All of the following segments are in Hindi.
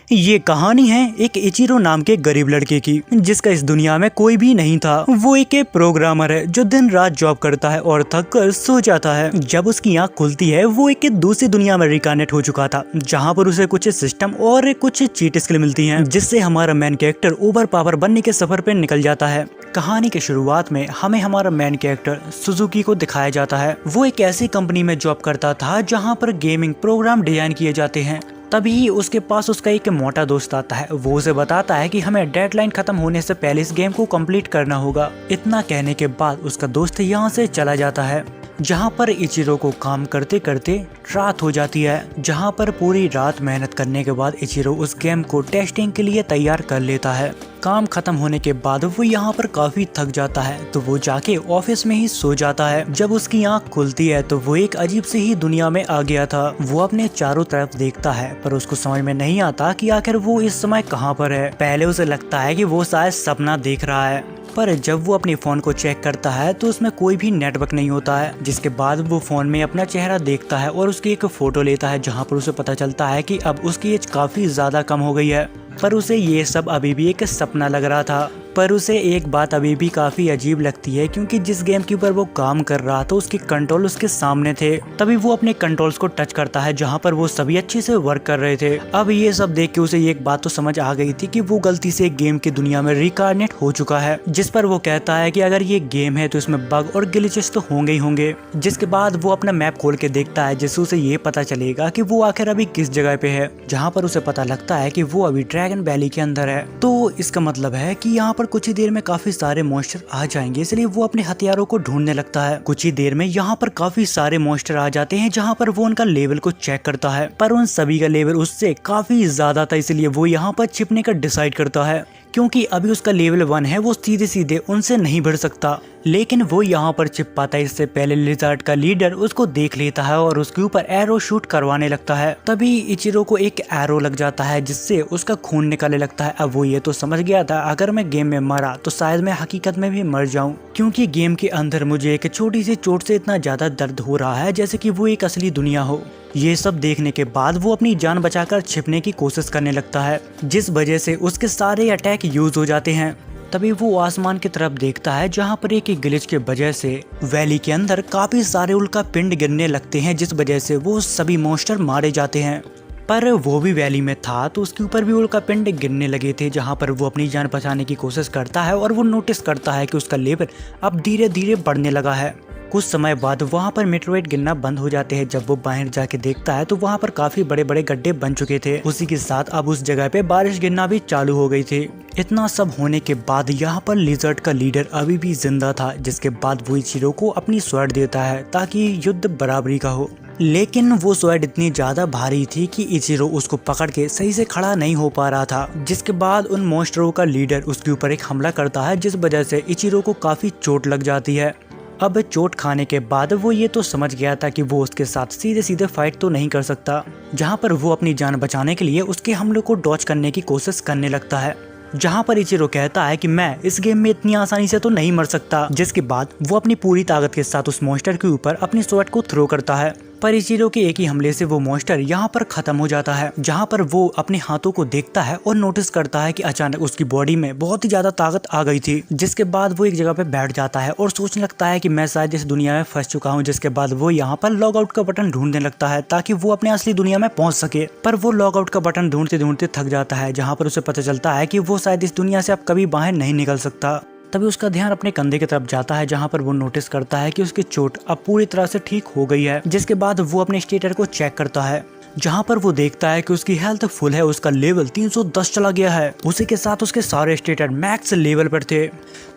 ये कहानी है एक इचिरो नाम के गरीब लड़के की, जिसका इस दुनिया में कोई भी नहीं था। वो एक प्रोग्रामर है जो दिन रात जॉब करता है और थक कर सो जाता है। जब उसकी आंख खुलती है वो एक दूसरी दुनिया में रिकानेट हो चुका था, जहाँ पर उसे कुछ सिस्टम और कुछ चीट स्किल मिलती हैं, जिससे हमारा मेन कैरेक्टर ओवर पावर बनने के सफर पे निकल जाता है। कहानी के शुरुआत में हमें हमारा मेन कैरेक्टर सुजुकी को दिखाया जाता है। वो एक ऐसी कंपनी में जॉब करता था जहाँ पर गेमिंग प्रोग्राम डिजाइन किए जाते हैं। तभी उसके पास उसका एक मोटा दोस्त आता है। वो उसे बताता है कि हमें डेडलाइन खत्म होने से पहले इस गेम को कंप्लीट करना होगा। इतना कहने के बाद उसका दोस्त यहाँ से चला जाता है, जहाँ पर इचिरो को काम करते करते रात हो जाती है। जहाँ पर पूरी रात मेहनत करने के बाद इचिरो उस गेम को टेस्टिंग के लिए तैयार कर लेता है। काम खत्म होने के बाद वो यहाँ पर काफी थक जाता है, तो वो जाके ऑफिस में ही सो जाता है। जब उसकी आंख खुलती है तो वो एक अजीब सी ही दुनिया में आ गया था। वो अपने चारों तरफ देखता है, पर उसको समझ में नहीं आता कि आखिर वो इस समय कहाँ पर है। पहले उसे लगता है कि वो शायद सपना देख रहा है, पर जब वो अपने फोन को चेक करता है तो उसमें कोई भी नेटवर्क नहीं होता है। जिसके बाद वो फोन में अपना चेहरा देखता है और उसकी एक फोटो लेता है, जहाँ पर उसे पता चलता है कि अब उसकी एज काफी ज्यादा कम हो गई है। पर उसे ये सब अभी भी एक सपना लग रहा था। पर उसे एक बात अभी भी काफी अजीब लगती है, क्योंकि जिस गेम के ऊपर वो काम कर रहा था उसके कंट्रोल उसके सामने थे। तभी वो अपने कंट्रोल्स को टच करता है, जहाँ पर वो सभी अच्छे से वर्क कर रहे थे। अब ये सब देख के उसे एक बात तो समझ आ गई थी कि वो गलती से गेम की दुनिया में रिकार्नेट हो चुका है। जिस पर वो कहता है कि अगर ये गेम है तो इसमें बग और ग्लिचेस तो होंगे ही होंगे। जिसके बाद वो अपना मैप खोल के देखता है, जिससे उसे ये पता चलेगा कि वो आखिर अभी किस जगह पे है। जहाँ पर उसे पता लगता है कि वो अभी ड्रैगन वैली के अंदर है। तो इसका मतलब है कि यहाँ पर कुछ ही देर में काफी सारे मॉन्स्टर आ जाएंगे, इसलिए वो अपने हथियारों को ढूंढने लगता है। कुछ ही देर में यहाँ पर काफी सारे मॉन्स्टर आ जाते हैं, जहाँ पर वो उनका लेवल को चेक करता है, पर उन सभी का लेवल उससे काफी ज्यादा था। इसलिए वो यहाँ पर छिपने का डिसाइड करता है, क्योंकि अभी उसका लेवल 1 है, वो सीधे सीधे उनसे नहीं बढ़ सकता। लेकिन वो यहाँ पर छिप पाता है इससे पहले लिजर्ड का लीडर उसको देख लेता है और उसके ऊपर एरो शूट करवाने लगता है। तभी इचिरो को एक एरो लग जाता है, जिससे उसका खून निकलने लगता है। अब वो ये तो समझ गया था अगर मैं गेम में मरा तो शायद मैं हकीकत में भी मर जाऊं, क्योंकि गेम के अंदर मुझे एक छोटी सी चोट से इतना ज्यादा दर्द हो रहा है जैसे कि वो एक असली दुनिया हो। ये सब देखने के बाद वो अपनी जान बचाकर छिपने की कोशिश करने लगता है, जिस वजह से उसके सारे अटैक यूज हो जाते हैं। तभी वो आसमान की तरफ देखता है, जहाँ पर एक ग्लिच के वजह से वैली के अंदर काफी सारे उल्का पिंड गिरने लगते हैं, जिस वजह से वो सभी मॉन्स्टर मारे जाते हैं। पर वो भी वैली में था तो उसके ऊपर भी उल्का पिंड गिरने लगे थे, जहाँ पर वो अपनी जान बचाने की कोशिश करता है और वो नोटिस करता है कि उसका लेवल अब धीरे धीरे बढ़ने लगा है। कुछ समय बाद वहाँ पर मेटेओराइट गिरना बंद हो जाते हैं। जब वो बाहर जाके देखता है तो वहाँ पर काफी बड़े बड़े गड्ढे बन चुके थे। उसी के साथ अब उस जगह पे बारिश गिरना भी चालू हो गई थी। इतना सब होने के बाद यहाँ पर लिजर्ड का लीडर अभी भी जिंदा था, जिसके बाद वो इचिरो को अपनी स्वॉर्ड देता है ताकि युद्ध बराबरी का हो। लेकिन वो स्वॉर्ड इतनी ज्यादा भारी थी कि इचिरो उसको पकड़ के सही से खड़ा नहीं हो पा रहा था। जिसके बाद उन मॉन्स्टरों का लीडर उसके ऊपर एक हमला करता है, जिस वजह से इचिरो को काफी चोट लग जाती है। अब चोट खाने के बाद वो ये तो समझ गया था कि वो उसके साथ सीधे सीधे फाइट तो नहीं कर सकता, जहाँ पर वो अपनी जान बचाने के लिए उसके हमले को डॉज करने की कोशिश करने लगता है। जहाँ पर इचिरो कहता है कि मैं इस गेम में इतनी आसानी से तो नहीं मर सकता। जिसके बाद वो अपनी पूरी ताकत के साथ उस मॉन्स्टर के ऊपर अपनी स्वॉर्ड को थ्रो करता है, पर इचिरो के एक ही हमले से वो मॉन्स्टर यहाँ पर खत्म हो जाता है। जहाँ पर वो अपने हाथों को देखता है और नोटिस करता है कि अचानक उसकी बॉडी में बहुत ही ज्यादा ताकत आ गई थी। जिसके बाद वो एक जगह पे बैठ जाता है और सोचने लगता है कि मैं शायद इस दुनिया में फंस चुका हूँ। जिसके बाद वो यहाँ पर लॉग आउट का बटन ढूंढने लगता है ताकि वो अपने असली दुनिया में पहुंच सके, पर वो लॉग आउट का बटन ढूंढते ढूंढते थक जाता है। जहाँ पर उसे पता चलता है कि वो शायद इस दुनिया से अब कभी बाहर नहीं निकल सकता। तभी उसका ध्यान अपने कंधे की तरफ जाता है, जहाँ पर वो नोटिस करता है कि उसकी चोट अब पूरी तरह से ठीक हो गई है। जिसके बाद वो अपने स्टेटर को चेक करता है, जहाँ पर वो देखता है कि उसकी हेल्थ फुल है, उसका लेवल 310 चला गया है। उसी के साथ उसके सारे स्टेटर मैक्स लेवल पर थे।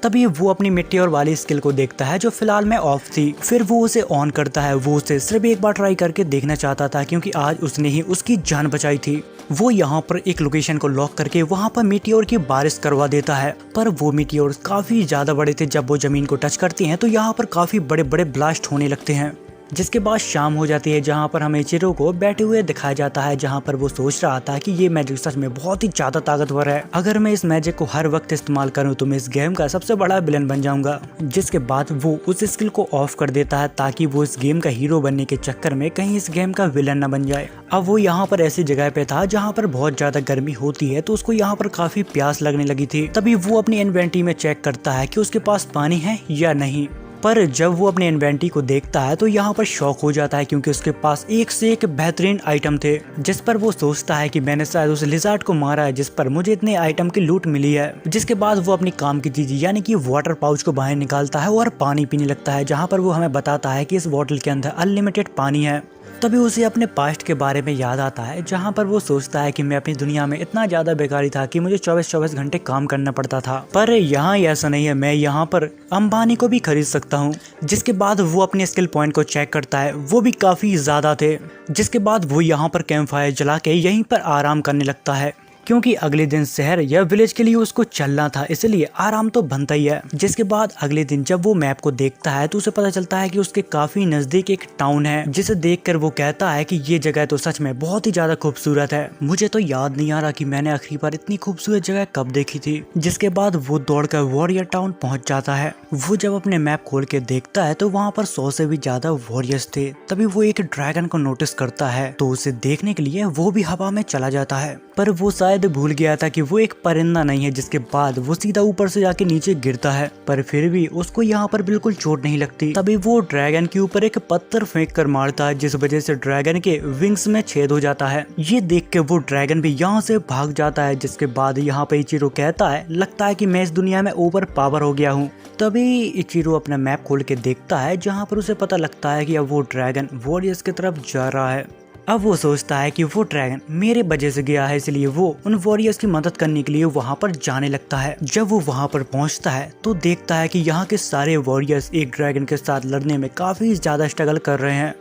तभी वो अपनी मेटेओर वाली स्किल को देखता है, जो फिलहाल में ऑफ थी। फिर वो उसे ऑन करता है। वो उसे सिर्फ एक बार ट्राई करके देखना चाहता था, क्योंकि आज उसने ही उसकी जान बचाई थी। वो यहाँ पर एक लोकेशन को लॉक करके वहाँ पर मेटेओर की बारिश करवा देता है, पर वो मेटेओर काफी ज्यादा बड़े थे। जब वो जमीन को टच करती हैं तो यहाँ पर काफी बड़े बड़े ब्लास्ट होने लगते हैं। जिसके बाद शाम हो जाती है जहाँ पर हमें इचिरो को बैठे हुए दिखाया जाता है, जहाँ पर वो सोच रहा था कि ये मैजिक सच में बहुत ही ज्यादा ताकतवर है। अगर मैं इस मैजिक को हर वक्त इस्तेमाल करूँ तो मैं इस गेम का सबसे बड़ा विलन बन जाऊंगा। जिसके बाद वो उस स्किल को ऑफ कर देता है ताकि वो इस गेम का हीरो बनने के चक्कर में कहीं इस गेम का विलन न बन जाए। अब वो यहाँ पर ऐसी जगह पे था जहाँ पर बहुत ज्यादा गर्मी होती है, तो उसको यहाँ पर काफी प्यास लगने लगी थी। तभी वो अपनी इन्वेंटरी में चेक करता है कि उसके पास पानी है या नहीं। पर जब वो अपने इन्वेंटरी को देखता है तो यहाँ पर शॉक हो जाता है, क्योंकि उसके पास एक से एक बेहतरीन आइटम थे। जिस पर वो सोचता है कि मैंने शायद उस लिजार्ड को मारा है जिस पर मुझे इतने आइटम की लूट मिली है। जिसके बाद वो अपनी काम की चीज यानी कि वाटर पाउच को बाहर निकालता है और पानी पीने लगता है, जहाँ पर वो हमें बताता है कि इस बॉटल के अंदर अनलिमिटेड पानी है। तभी उसे अपने पास्ट के बारे में याद आता है, जहाँ पर वो सोचता है कि मैं अपनी दुनिया में इतना ज्यादा बेकारी था कि मुझे 24-24 घंटे काम करना पड़ता था, पर यहाँ ऐसा नहीं है, मैं यहाँ पर अंबानी को भी खरीद सकता हूँ। जिसके बाद वो अपने स्किल पॉइंट को चेक करता है, वो भी काफी ज्यादा थे। जिसके बाद वो यहाँ पर कैंप फायर जला के यहीं पर आराम करने लगता है, क्योंकि अगले दिन शहर या विलेज के लिए उसको चलना था, इसलिए आराम तो बनता ही है। जिसके बाद अगले दिन जब वो मैप को देखता है तो उसे पता चलता है कि उसके काफी नजदीक एक टाउन है, जिसे देखकर वो कहता है कि ये जगह तो सच में बहुत ही ज्यादा खूबसूरत है। मुझे तो याद नहीं आ रहा कि मैंने आखिरी बार इतनी खूबसूरत जगह कब देखी थी। जिसके बाद वो दौड़कर वॉरियर टाउन पहुंच जाता है। वो जब अपने मैप खोल के देखता है तो वहाँ पर 100 से भी ज्यादा वॉरियर्स थे। तभी वो एक ड्रैगन को नोटिस करता है, तो उसे देखने के लिए वो भी हवा में चला जाता है, पर वो शायद भूल गया था कि वो एक परिंदा नहीं है। जिसके बाद वो सीधा ऊपर से जाके नीचे गिरता है, पर फिर भी उसको यहाँ पर बिल्कुल चोट नहीं लगती। तभी वो ड्रैगन के ऊपर एक पत्थर फेंक कर मारता है, जिस वजह से ड्रैगन के विंग्स में छेद हो जाता है। ये देख के वो ड्रैगन भी यहाँ से भाग जाता है। जिसके बाद यहाँ पे इचिरो कहता है, लगता है कि मैं इस दुनिया में ओवर पावर हो गया हूँ। तभी इचिरो अपना मैप खोल के देखता है, जहाँ पर उसे पता लगता है कि अब वो ड्रैगन वॉरियर्स की तरफ जा रहा है। अब वो सोचता है कि वो ड्रैगन मेरे वजह से गया है, इसलिए वो उन वॉरियर्स की मदद करने के लिए वहाँ पर जाने लगता है। जब वो वहाँ पर पहुँचता है तो देखता है कि यहाँ के सारे वॉरियर्स एक ड्रैगन के साथ लड़ने में काफी ज्यादा स्ट्रगल कर रहे हैं,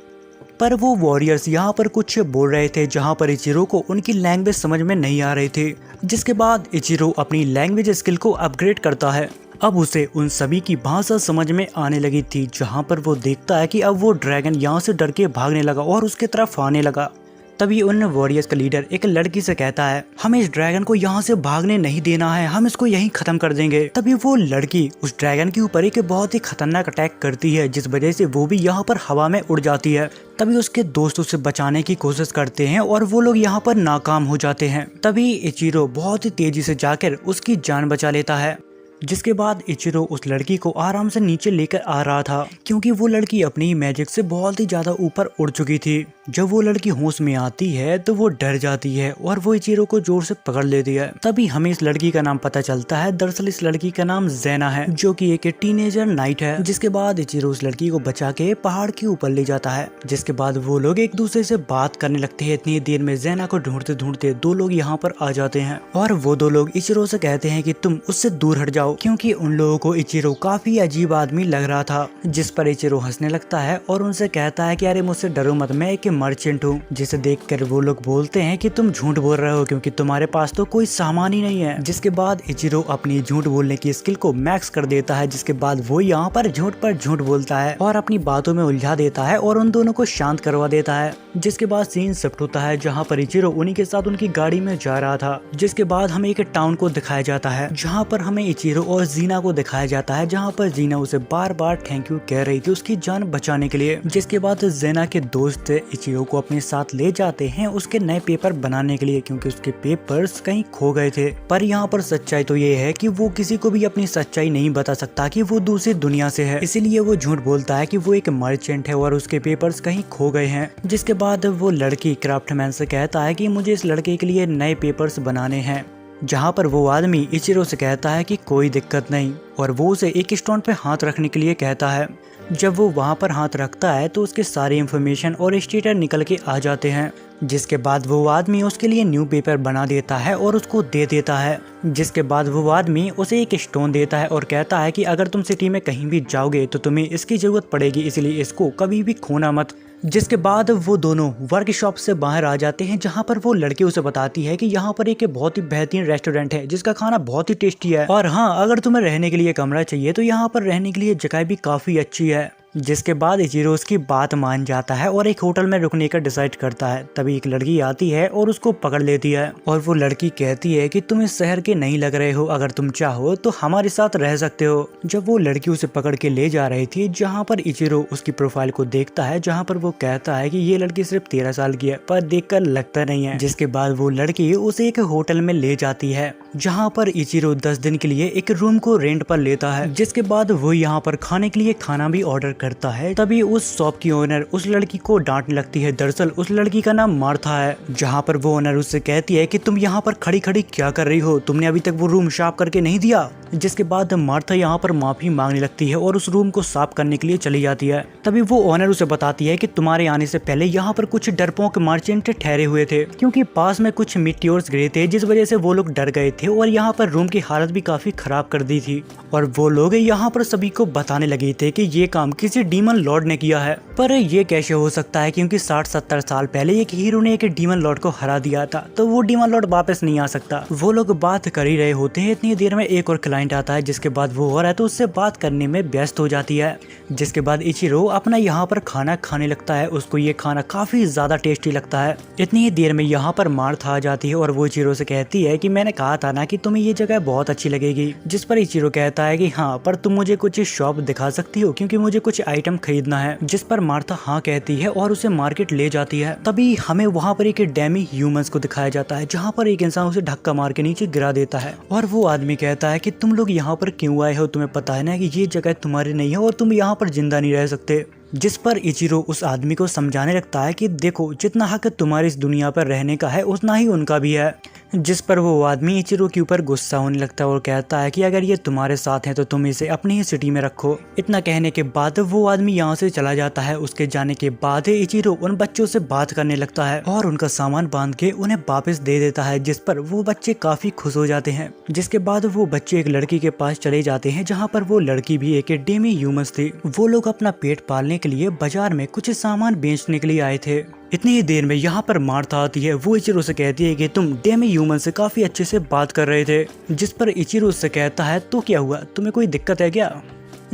पर वो वॉरियर्स यहाँ पर कुछ बोल रहे थे जहाँ पर इचिरो को उनकी लैंग्वेज समझ में नहीं आ रही थी। जिसके बाद इचिरो अपनी लैंग्वेज स्किल को अपग्रेड करता है। अब उसे उन सभी की भाषा समझ में आने लगी थी, जहाँ पर वो देखता है कि अब वो ड्रैगन यहाँ से डर के भागने लगा और उसके तरफ आने लगा। तभी उन वॉरियर्स का लीडर एक लड़की से कहता है, हमें इस ड्रैगन को यहाँ से भागने नहीं देना है, हम इसको यहीं खत्म कर देंगे। तभी वो लड़की उस ड्रैगन के ऊपर एक बहुत ही खतरनाक अटैक करती है, जिस वजह से वो भी यहाँ पर हवा में उड़ जाती है। तभी उसके दोस्त उसे बचाने की कोशिश करते हैं और वो लोग यहाँ पर नाकाम हो जाते हैं। तभी इचिरो बहुत ही तेजी से जाकर उसकी जान बचा लेता है। जिसके बाद इचिरो उस लड़की को आराम से नीचे लेकर आ रहा था, क्योंकि वो लड़की अपनी मैजिक से बहुत ही ज्यादा ऊपर उड़ चुकी थी। जब वो लड़की होश में आती है तो वो डर जाती है और वो इचिरो को जोर से पकड़ लेती है। तभी हमें इस लड़की का नाम पता चलता है, दरअसल इस लड़की का नाम ज़ेना है, जो कि एक टीनेजर नाइट है। जिसके बाद इचिरो उस लड़की को बचा के पहाड़ के ऊपर ले जाता है। जिसके बाद वो लोग एक दूसरे से बात करने लगते हैं। इतनी देर में ज़ेना को ढूंढते ढूंढते दो लोग यहाँ पर आ जाते हैं और वो दो लोग इचिरो से कहते हैं कि तुम उससे दूर हट जाओ, क्योंकि उन लोगों को इचिरो काफी अजीब आदमी लग रहा था। जिस पर इचिरो हंसने लगता है और उनसे कहता है कि अरे मुझसे डरो मत, मैं एक मर्चेंट हूँ। जिसे देखकर वो लोग बोलते हैं कि तुम झूठ बोल रहे हो, क्योंकि तुम्हारे पास तो कोई सामान ही नहीं है। जिसके बाद इचिरो अपनी झूठ बोलने की स्किल को मैक्स कर देता है। जिसके बाद वो यहाँ पर झूठ बोलता है और अपनी बातों में उलझा देता है और उन दोनों को शांत करवा देता है। जिसके बाद सीन शिफ्ट होता है, जहाँ पर इचिरो उन्हीं के साथ उनकी गाड़ी में जा रहा था। जिसके बाद हमें एक टाउन को दिखाया जाता है, जहाँ पर हमें इचिरो और जीना को दिखाया जाता है, जहाँ पर जीना उसे बार बार थैंक यू कह रही थी उसकी जान बचाने के लिए। जिसके बाद ज़ेना के दोस्त इचिरो को अपने साथ ले जाते हैं उसके नए पेपर बनाने के लिए, क्योंकि उसके पेपर्स कहीं खो गए थे। पर यहाँ पर सच्चाई तो ये है कि वो किसी को भी अपनी सच्चाई नहीं बता सकता कि वो दूसरी दुनिया से है, इसीलिए वो झूठ बोलता है कि वो एक मर्चेंट है और उसके पेपर्स कहीं खो गए हैं। जिसके बाद वो लड़की क्राफ्टमैन से कहता है कि मुझे इस लड़के के लिए नए पेपर्स बनाने हैं, जहाँ पर वो आदमी इचिरो से कहता है कि कोई दिक्कत नहीं, और वो उसे एक स्टोन पे हाथ रखने के लिए कहता है। जब वो वहाँ पर हाथ रखता है तो उसके सारे इन्फॉर्मेशन और स्टेटस निकल के आ जाते हैं। जिसके बाद वो आदमी उसके लिए न्यू पेपर बना देता है और उसको दे देता है। जिसके बाद वो आदमी उसे एक स्टोन देता है और कहता है कि अगर तुम सिटी में कहीं भी जाओगे तो तुम्हें इसकी जरूरत पड़ेगी, इसलिए इसको कभी भी खोना मत। जिसके बाद वो दोनों वर्कशॉप से बाहर आ जाते हैं, जहाँ पर वो लड़की उसे बताती है कि यहाँ पर एक बहुत ही बेहतरीन रेस्टोरेंट है जिसका खाना बहुत ही टेस्टी है, और हाँ, अगर तुम्हें रहने के लिए कमरा चाहिए तो यहाँ पर रहने के लिए जगह भी काफी अच्छी है। जिसके बाद इचिरो उसकी बात मान जाता है और एक होटल में रुकने का डिसाइड करता है। तभी एक लड़की आती है और उसको पकड़ लेती है और वो लड़की कहती है कि तुम इस शहर के नहीं लग रहे हो, अगर तुम चाहो तो हमारे साथ रह सकते हो। जब वो लड़की उसे पकड़ के ले जा रही थी, जहाँ पर इचिरो उसकी प्रोफाइल को देखता है, जहाँ पर वो कहता है कि ये लड़की सिर्फ 13 साल की है, पर देखकर लगता नहीं है। जिसके बाद वो लड़की उसे एक होटल में ले जाती है, जहाँ पर इचिरो 10 दिन के लिए एक रूम को रेंट पर लेता है। जिसके बाद वो यहाँ पर खाने के लिए खाना भी ऑर्डर करता है। तभी उस शॉप की ओनर उस लड़की को डांटने लगती है। दरअसल उस लड़की का नाम मार्था है। जहाँ पर वो ओनर उससे कहती है कि तुम यहाँ पर खड़ी खड़ी क्या कर रही हो, तुमने अभी तक वो रूम साफ करके नहीं दिया। जिसके बाद मार्था यहाँ पर माफी मांगने लगती है और उस रूम को साफ करने के लिए चली जाती है। तभी वो ओनर उसे बताती है कि तुम्हारे आने से पहले यहाँ पर कुछ डरपोक मर्चेंट ठहरे हुए थे, क्योंकि पास में कुछ मीटियोर्स गिरे थे, जिस वजह से वो लोग डर गए थे और यहाँ पर रूम की हालत भी काफी खराब कर दी थी। और वो लोग यहाँ पर सभी को बताने लगे थे कि ये काम किसी डीमन लॉर्ड ने किया है। पर ये कैसे हो सकता है, क्योंकि 60-70 साल पहले एक हीरो ने एक डीमन लॉर्ड को हरा दिया था, तो वो डीमन लॉर्ड वापस नहीं आ सकता। वो लोग बात कर ही रहे होते हैं, इतनी देर में एक और क्लाइंट आता है, जिसके बाद वो और है तो उससे बात करने में व्यस्त हो जाती है। जिसके बाद इचिरो अपना यहाँ पर खाना खाने लगता है। उसको ये खाना काफी ज्यादा टेस्टी लगता है। इतनी ही देर में यहाँ पर मार्था आ जाती है और वो इचिरो से कहती है कि मैंने कहा था ना कि तुम्हें ये जगह बहुत अच्छी लगेगी। जिस पर इचिरो कहता है कि हाँ, पर तुम मुझे कुछ शॉप दिखा सकती हो, क्योंकि मुझे कुछ आइटम खरीदना है। जिस पर मार्था हाँ कहती है और उसे मार्केट ले जाती है। तभी हमें वहाँ पर एक डेमी ह्यूमंस को दिखाया जाता है, जहाँ पर एक इंसान उसे धक्का मार के नीचे गिरा देता है और वो आदमी कहता है कि तुम लोग यहाँ पर क्यों आए हो, तुम्हें पता है ना कि ये जगह तुम्हारी नहीं है और तुम यहाँ पर जिंदा नहीं रह सकते। जिस पर इचिरो उस आदमी को समझाने लगता है कि देखो, जितना हक तुम्हारी इस दुनिया पर रहने का है उतना ही उनका भी है। जिस पर वो आदमी इचिरो के ऊपर गुस्सा होने लगता है और कहता है कि अगर ये तुम्हारे साथ है तो तुम इसे अपनी ही सिटी में रखो। इतना कहने के बाद वो आदमी यहाँ से चला जाता है। उसके जाने के बाद इचिरो उन बच्चों से बात करने लगता है और उनका सामान बांध के उन्हें वापस दे देता है, जिस पर वो बच्चे काफी खुश हो जाते हैं। जिसके बाद वो बच्चे एक लड़की के पास चले जाते हैं, जहाँ पर वो लड़की भी एक डेमी ह्यूमंस थी। वो लोग अपना पेट पालने के लिए बाजार में कुछ सामान बेचने के लिए आए थे। इतनी ही देर में यहाँ पर मार्था आती है। वो इचिरो से कहती है कि तुम डेमी ह्यूमन से काफी अच्छे से बात कर रहे थे। जिस पर इचिरो से कहता है तो क्या हुआ, तुम्हें कोई दिक्कत है क्या।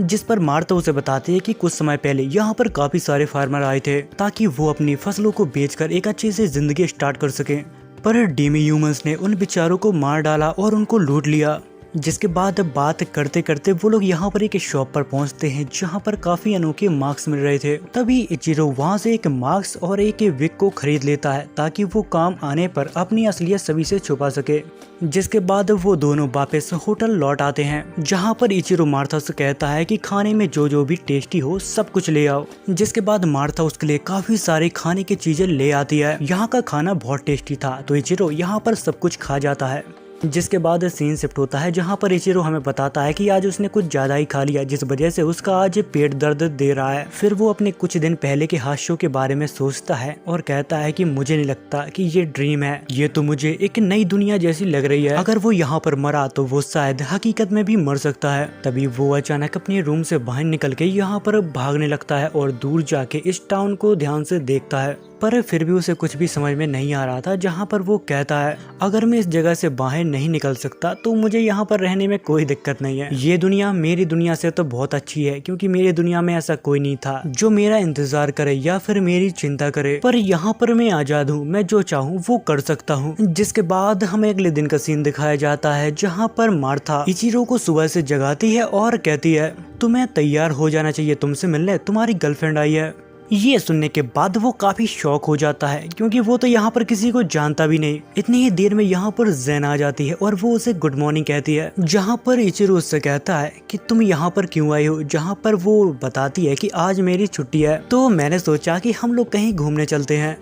जिस पर मार्था उसे बताती है कि कुछ समय पहले यहाँ पर काफी सारे फार्मर आए थे ताकि वो अपनी फसलों को बेचकर एक अच्छी से जिंदगी स्टार्ट कर सके, पर डेमी ह्यूमंस ने उन बेचारों को मार डाला और उनको लूट लिया। जिसके बाद बात करते करते वो लोग यहाँ पर एक शॉप पर पहुँचते हैं, जहाँ पर काफी अनोखे मास्क मिल रहे थे। तभी इचिरो वहाँ से एक मास्क और एक विग को खरीद लेता है ताकि वो काम आने पर अपनी असलियत सभी से छुपा सके। जिसके बाद वो दोनों वापस होटल लौट आते हैं, जहाँ पर इचिरो मार्था से कहता है कि खाने में जो जो भी टेस्टी हो सब कुछ ले आओ। जिसके बाद मार्था उसके लिए काफी सारे खाने की चीजें ले आती है। यहाँ का खाना बहुत टेस्टी था, तो इचिरो यहाँ पर सब कुछ खा जाता है। जिसके बाद सीन शिफ्ट होता है, जहाँ पर इचिरो हमें बताता है कि आज उसने कुछ ज्यादा ही खा लिया, जिस वजह से उसका आज पेट दर्द दे रहा है। फिर वो अपने कुछ दिन पहले के हादसों के बारे में सोचता है और कहता है कि मुझे नहीं लगता कि ये ड्रीम है, ये तो मुझे एक नई दुनिया जैसी लग रही है। अगर वो यहाँ पर मरा तो वो शायद हकीकत में भी मर सकता है। तभी वो अचानक अपने रूम से बाहर निकल के यहाँ पर भागने लगता है और दूर जाके इस टाउन को ध्यान से देखता है, पर फिर भी उसे कुछ भी समझ में नहीं आ रहा था। जहाँ पर वो कहता है अगर मैं इस जगह से बाहर नहीं निकल सकता तो मुझे यहाँ पर रहने में कोई दिक्कत नहीं है। ये दुनिया मेरी दुनिया से तो बहुत अच्छी है, क्योंकि मेरी दुनिया में ऐसा कोई नहीं था जो मेरा इंतजार करे या फिर मेरी चिंता करे, पर यहाँ पर मैं आजाद हूँ, मैं जो चाहूँ वो कर सकता हूँ। जिसके बाद हमें अगले दिन का सीन दिखाया जाता है, जहाँ पर मार्था इचिरो को सुबह से जगाती है और कहती है तुम्हें तैयार हो जाना चाहिए, तुमसे मिलने तुम्हारी गर्लफ्रेंड आई है। ये सुनने के बाद वो काफी शॉक हो जाता है, क्योंकि वो तो यहाँ पर किसी को जानता भी नहीं। इतनी ही देर में यहाँ पर ज़ेन आ जाती है और वो उसे गुड मॉर्निंग कहती है, जहाँ पर इचिरो उससे कहता है कि तुम यहाँ पर क्यों आई हो। जहाँ पर वो बताती है कि आज मेरी छुट्टी है, तो मैंने सोचा कि हम लोग कहीं घूमने चलते हैं।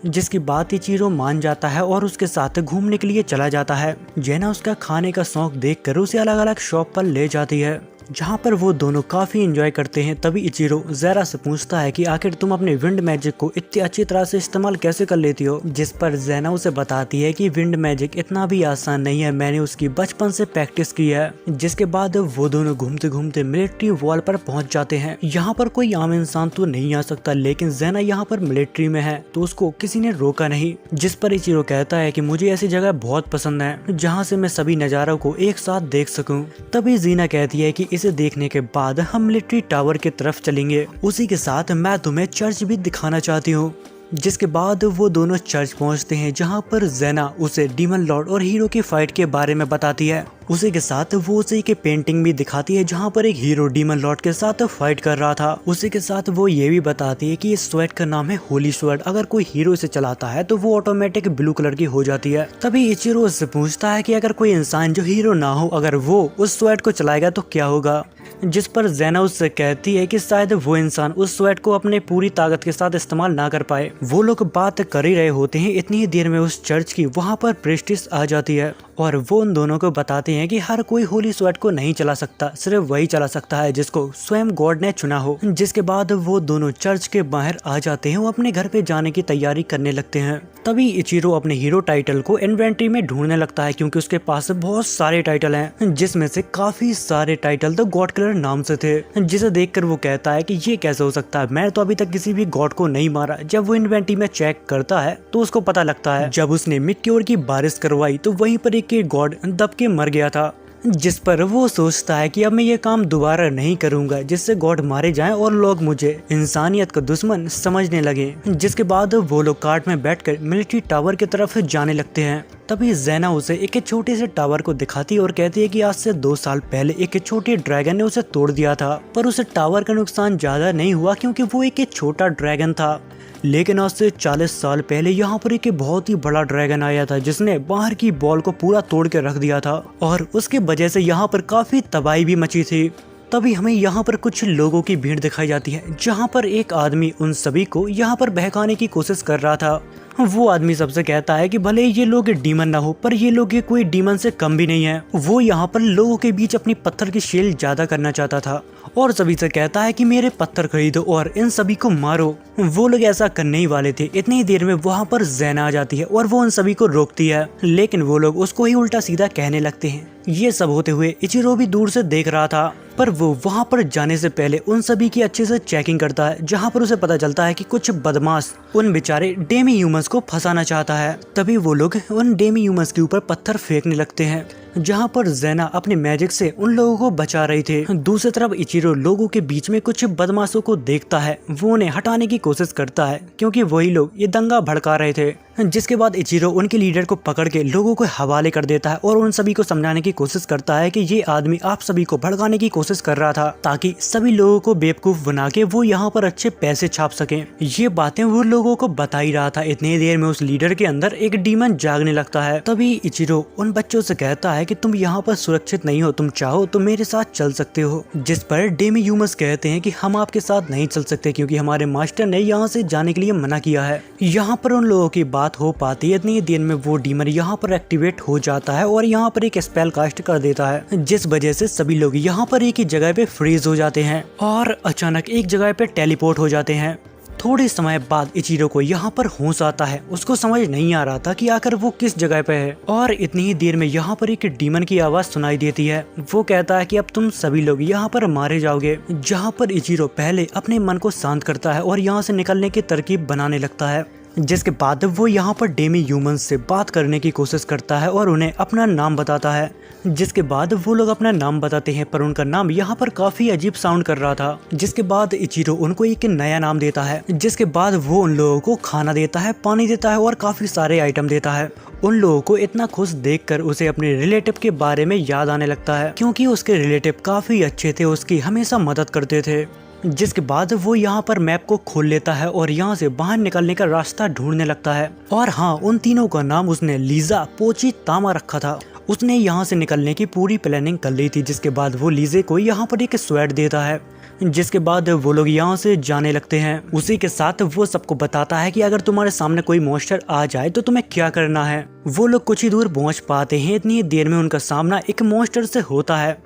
जिसकी बात इचिरो मान जाता है और उसके साथ घूमने के लिए चला जाता है। जेना उसका खाने का शौक देखकर उसे अलग अलग शॉप पर ले जाती है, जहाँ पर वो दोनों काफी एंजॉय करते हैं। तभी इचिरो ज़ेरा से पूछता है कि आखिर तुम अपने विंड मैजिक को इतनी अच्छी तरह से इस्तेमाल कैसे कर लेती हो। जिस पर ज़ेना उसे बताती है कि विंड मैजिक इतना भी आसान नहीं है, मैंने उसकी बचपन से प्रैक्टिस की है। जिसके बाद वो दोनों घूमते घूमते मिलिट्री वॉल पर पहुंच जाते हैं। यहाँ पर कोई आम इंसान तो नहीं आ सकता, लेकिन ज़ेना यहाँ पर मिलिट्री में है तो उसको किसी ने रोका नहीं। जिस पर इचिरो कहता है कि मुझे ऐसी जगह बहुत पसंद है जहाँ से मैं सभी नज़ारों को एक साथ देख सकूँ। तभी जीना कहती है कि इसे देखने के बाद हम मिलिट्री टावर की तरफ चलेंगे। उसी के साथ मैं तुम्हें चर्च भी दिखाना चाहती हूँ। जिसके बाद वो दोनों चर्च पहुंचते हैं, जहां पर ज़ेना उसे डीमन लॉर्ड और हीरो की फाइट के बारे में बताती है। उसी के साथ वो उसे एक पेंटिंग भी दिखाती है जहां पर एक हीरो डीमन लॉर्ड के साथ फाइट कर रहा था। उसी के साथ वो ये भी बताती है कि इस स्वॉर्ड का नाम है होली स्वॉर्ड। अगर कोई हीरो इसे चलाता है तो वो ऑटोमेटिक ब्लू कलर की हो जाती है। तभी इचिरो उससे पूछता है कि अगर कोई इंसान जो हीरो ना हो, अगर वो उस स्वॉर्ड को चलाएगा तो क्या होगा। जिस पर ज़ेना उससे कहती है कि शायद वो इंसान उस स्वॉर्ड को अपने पूरी ताकत के साथ इस्तेमाल ना कर पाए। वो लोग बात कर ही रहे होते हैं, इतनी ही देर में उस चर्च की वहाँ पर प्रेस्टिस आ जाती है और वो उन दोनों को बताते हैं कि हर कोई होली स्वॉर्ड को नहीं चला सकता, सिर्फ वही चला सकता है जिसको स्वयं गॉड ने चुना हो। जिसके बाद वो दोनों चर्च के बाहर आ जाते हैं, वो अपने घर पे जाने की तैयारी करने लगते हैं। तभी इचिरो अपने हीरो टाइटल को इन्वेंटरी में ढूंढने लगता है, क्योंकि उसके पास बहुत सारे टाइटल हैं, जिसमें से काफी सारे टाइटल तो गॉड किलर नाम से थे। जिसे देखकर वो कहता है कि ये कैसे हो सकता है, मैं तो अभी तक किसी भी गॉड को नहीं मारा। जब वो इन्वेंटरी में चेक करता है तो उसको पता लगता है जब उसने मिट्योर की बारिश करवाई तो वहीं पर एक गॉड दब के मर गया था। जिस पर वो सोचता है कि अब मैं ये काम दोबारा नहीं करूंगा जिससे गॉड मारे जाएं और लोग मुझे इंसानियत का दुश्मन समझने लगे। जिसके बाद वो लोग कार्ट में बैठकर मिलिट्री टावर की तरफ जाने लगते हैं। तभी ज़ेना उसे एक छोटे से टावर को दिखाती और कहती है कि आज से 2 साल पहले एक छोटे ड्रैगन ने उसे तोड़ दिया था, पर उसे टावर का नुकसान ज्यादा नहीं हुआ क्योंकि वो एक छोटा ड्रैगन था। लेकिन आज से 40 साल पहले यहाँ पर एक बहुत ही बड़ा ड्रैगन आया था जिसने बाहर की बॉल को पूरा तोड़ के रख दिया था और उसके वजह से यहाँ पर काफी तबाही भी मची थी। तभी हमें यहाँ पर कुछ लोगों की भीड़ दिखाई जाती है, जहाँ पर एक आदमी उन सभी को यहाँ पर बहकाने की कोशिश कर रहा था। वो आदमी सबसे कहता है कि भले ये लोग डीमन ना हो, पर ये लोग ये कोई डीमन से कम भी नहीं है। वो यहाँ पर लोगों के बीच अपनी पत्थर की शेल ज्यादा करना चाहता था और सभी से कहता है कि मेरे पत्थर खरीदो और इन सभी को मारो। वो लोग ऐसा करने ही वाले थे, इतनी ही देर में वहाँ पर ज़ेना आ जाती है और वो उन सभी को रोकती है, लेकिन वो लोग उसको ही उल्टा सीधा कहने लगते हैं। ये सब होते हुए इचिरो भी दूर से देख रहा था, पर वो वहाँ पर जाने से पहले उन सभी की अच्छे से चेकिंग करता है, जहाँ पर उसे पता चलता है कि कुछ बदमाश उन बेचारे डेमी ह्यूमंस को फंसाना चाहता है। तभी वो लोग उन डेमी ह्यूमंस के ऊपर पत्थर फेंकने लगते हैं, जहाँ पर ज़ेना अपने मैजिक से उन लोगों को बचा रही थी। दूसरी तरफ इचिरो लोगों के बीच में कुछ बदमाशों को देखता है, वो उन्हें हटाने की कोशिश करता है क्योंकि वही लोग ये दंगा भड़का रहे थे। जिसके बाद इचिरो उनके लीडर को पकड़ के लोगों को हवाले कर देता है और उन सभी को समझाने की कोशिश करता है कि ये आदमी आप सभी को भड़काने की कोशिश कर रहा था ताकि सभी लोगों को बेवकूफ बना के वो यहाँ पर अच्छे पैसे छाप सकें। ये बातें वो लोगों को बता ही रहा था। इतनी देर में उस लीडर के अंदर एक डीमन जागने लगता है। तभी इचिरो उन बच्चों से कहता है कि तुम यहाँ पर सुरक्षित नहीं हो, तुम चाहो तो मेरे साथ चल सकते हो। जिस पर डेमी ह्यूमंस कहते हैं कि हम आपके साथ नहीं चल सकते क्योंकि हमारे मास्टर ने यहाँ से जाने के लिए मना किया है। यहाँ पर उन लोगों की बात हो पाती है, इतनी देर में वो डीमन यहाँ पर एक्टिवेट हो जाता है और यहाँ पर एक स्पेल कास्ट कर देता है, जिस वजह से सभी लोग यहाँ पर एक ही जगह पे फ्रीज हो जाते हैं और अचानक एक जगह पे टेलीपोर्ट हो जाते हैं। थोड़े समय बाद इचिरो को यहाँ पर होश आता है। उसको समझ नहीं आ रहा था कि आखिर वो किस जगह पे है और इतनी ही देर में यहाँ पर एक डीमन की आवाज सुनाई देती है। वो कहता है कि अब तुम सभी लोग यहाँ पर मारे जाओगे। जहाँ पर इचिरो पहले अपने मन को शांत करता है और यहाँ से निकलने की तरकीब बनाने लगता है। जिसके बाद वो यहाँ पर डेमी ह्यूमंस से बात करने की कोशिश करता है और उन्हें अपना नाम बताता है। जिसके बाद वो लोग अपना नाम बताते हैं, पर उनका नाम यहाँ पर काफी अजीब साउंड कर रहा था। जिसके बाद इचिरो उनको एक नया नाम देता है। जिसके बाद वो उन लोगों को खाना देता है, पानी देता है और काफी सारे आइटम देता है। उन लोगों को इतना खुश देखकर उसे अपने रिलेटिव के बारे में याद आने लगता है, क्योंकि उसके रिलेटिव काफी अच्छे थे, उसकी हमेशा मदद करते थे। जिसके बाद वो यहाँ पर मैप को खोल लेता है और यहाँ से बाहर निकलने का रास्ता ढूंढने लगता है। और हाँ, उन तीनों का नाम उसने लीजा, पोची, तामा रखा था। उसने यहाँ से निकलने की पूरी प्लानिंग कर ली थी। जिसके बाद वो लीजे को यहाँ पर एक स्वैड देता है। जिसके बाद वो लोग यहाँ से जाने लगते हैं। उसी के साथ वो सबको बताता है कि अगर तुम्हारे सामने कोई मॉन्स्टर आ जाए तो तुम्हें क्या करना है। वो लोग कुछ ही दूर पहुँच पाते हैं। इतनी देर में उनका सामना एक मॉन्स्टर से होता है।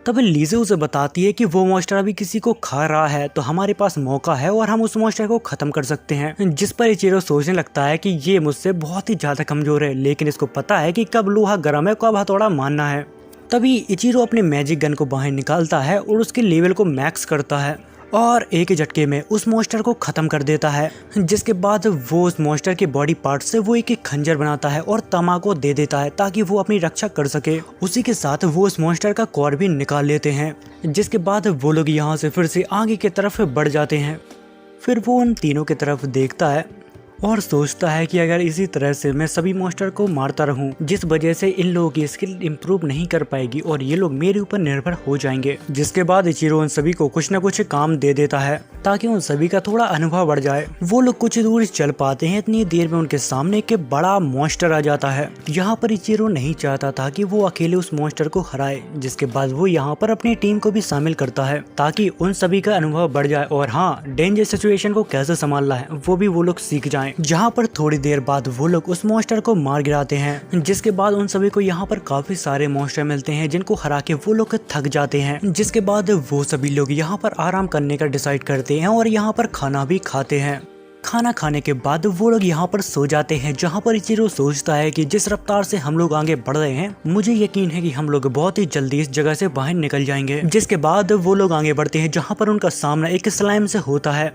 तब लीजे उसे बताती है कि वो मॉन्स्टर अभी किसी को खा रहा है, तो हमारे पास मौका है और हम उस मॉन्स्टर को खत्म कर सकते हैं। जिस पर इचिरो सोचने लगता है कि ये मुझसे बहुत ही ज्यादा कमजोर है, लेकिन इसको पता है कि कब लोहा गर्म है, कब हथौड़ा मारना है। तभी इचिरो अपने मैजिक गन को बाहर निकालता है और उसके लेवल को मैक्स करता है और एक ही झटके में उस मॉन्स्टर को खत्म कर देता है। जिसके बाद वो उस मॉन्स्टर के बॉडी पार्ट से वो एक खंजर बनाता है और तमा को दे देता है ताकि वो अपनी रक्षा कर सके। उसी के साथ वो उस मॉन्स्टर का कोर भी निकाल लेते हैं। जिसके बाद वो लोग यहाँ से फिर से आगे की तरफ बढ़ जाते हैं। फिर वो उन तीनों की तरफ देखता है और सोचता है कि अगर इसी तरह से मैं सभी मॉन्स्टर को मारता रहूं, जिस वजह से इन लोगों की स्किल इंप्रूव नहीं कर पाएगी और ये लोग मेरे ऊपर निर्भर हो जाएंगे। जिसके बाद इचिरो उन सभी को कुछ न कुछ काम दे देता है ताकि उन सभी का थोड़ा अनुभव बढ़ जाए। वो लोग कुछ दूर चल पाते हैं, इतनी देर में उनके सामने एक बड़ा मॉन्स्टर आ जाता है। यहाँ पर इचिरो नहीं चाहता था कि वो अकेले उस मॉन्स्टर को हराए। जिसके बाद वो यहाँ पर अपनी टीम को भी शामिल करता है ताकि उन सभी का अनुभव बढ़ जाए और हाँ, डेंजर सिचुएशन को कैसे संभालना है वो भी वो लोग सीख जाएं। जहाँ पर थोड़ी देर बाद वो लोग उस मॉन्स्टर को मार गिराते हैं। जिसके बाद उन सभी को यहाँ पर काफी सारे मॉन्स्टर मिलते हैं जिनको हरा के वो लोग थक जाते हैं। जिसके बाद वो सभी लोग यहाँ पर आराम करने का डिसाइड करते हैं और यहाँ पर खाना भी खाते हैं। खाना खाने के बाद वो लोग यहाँ पर सो जाते हैं। जहाँ पर इचिरो सोचता है कि जिस रफ्तार से हम लोग आगे बढ़ रहे हैं, मुझे यकीन है कि हम लोग बहुत ही जल्दी इस जगह से बाहर निकल जाएंगे। जिसके बाद वो लोग आगे बढ़ते हैं जहाँ पर उनका सामना एक स्लाइम से होता है।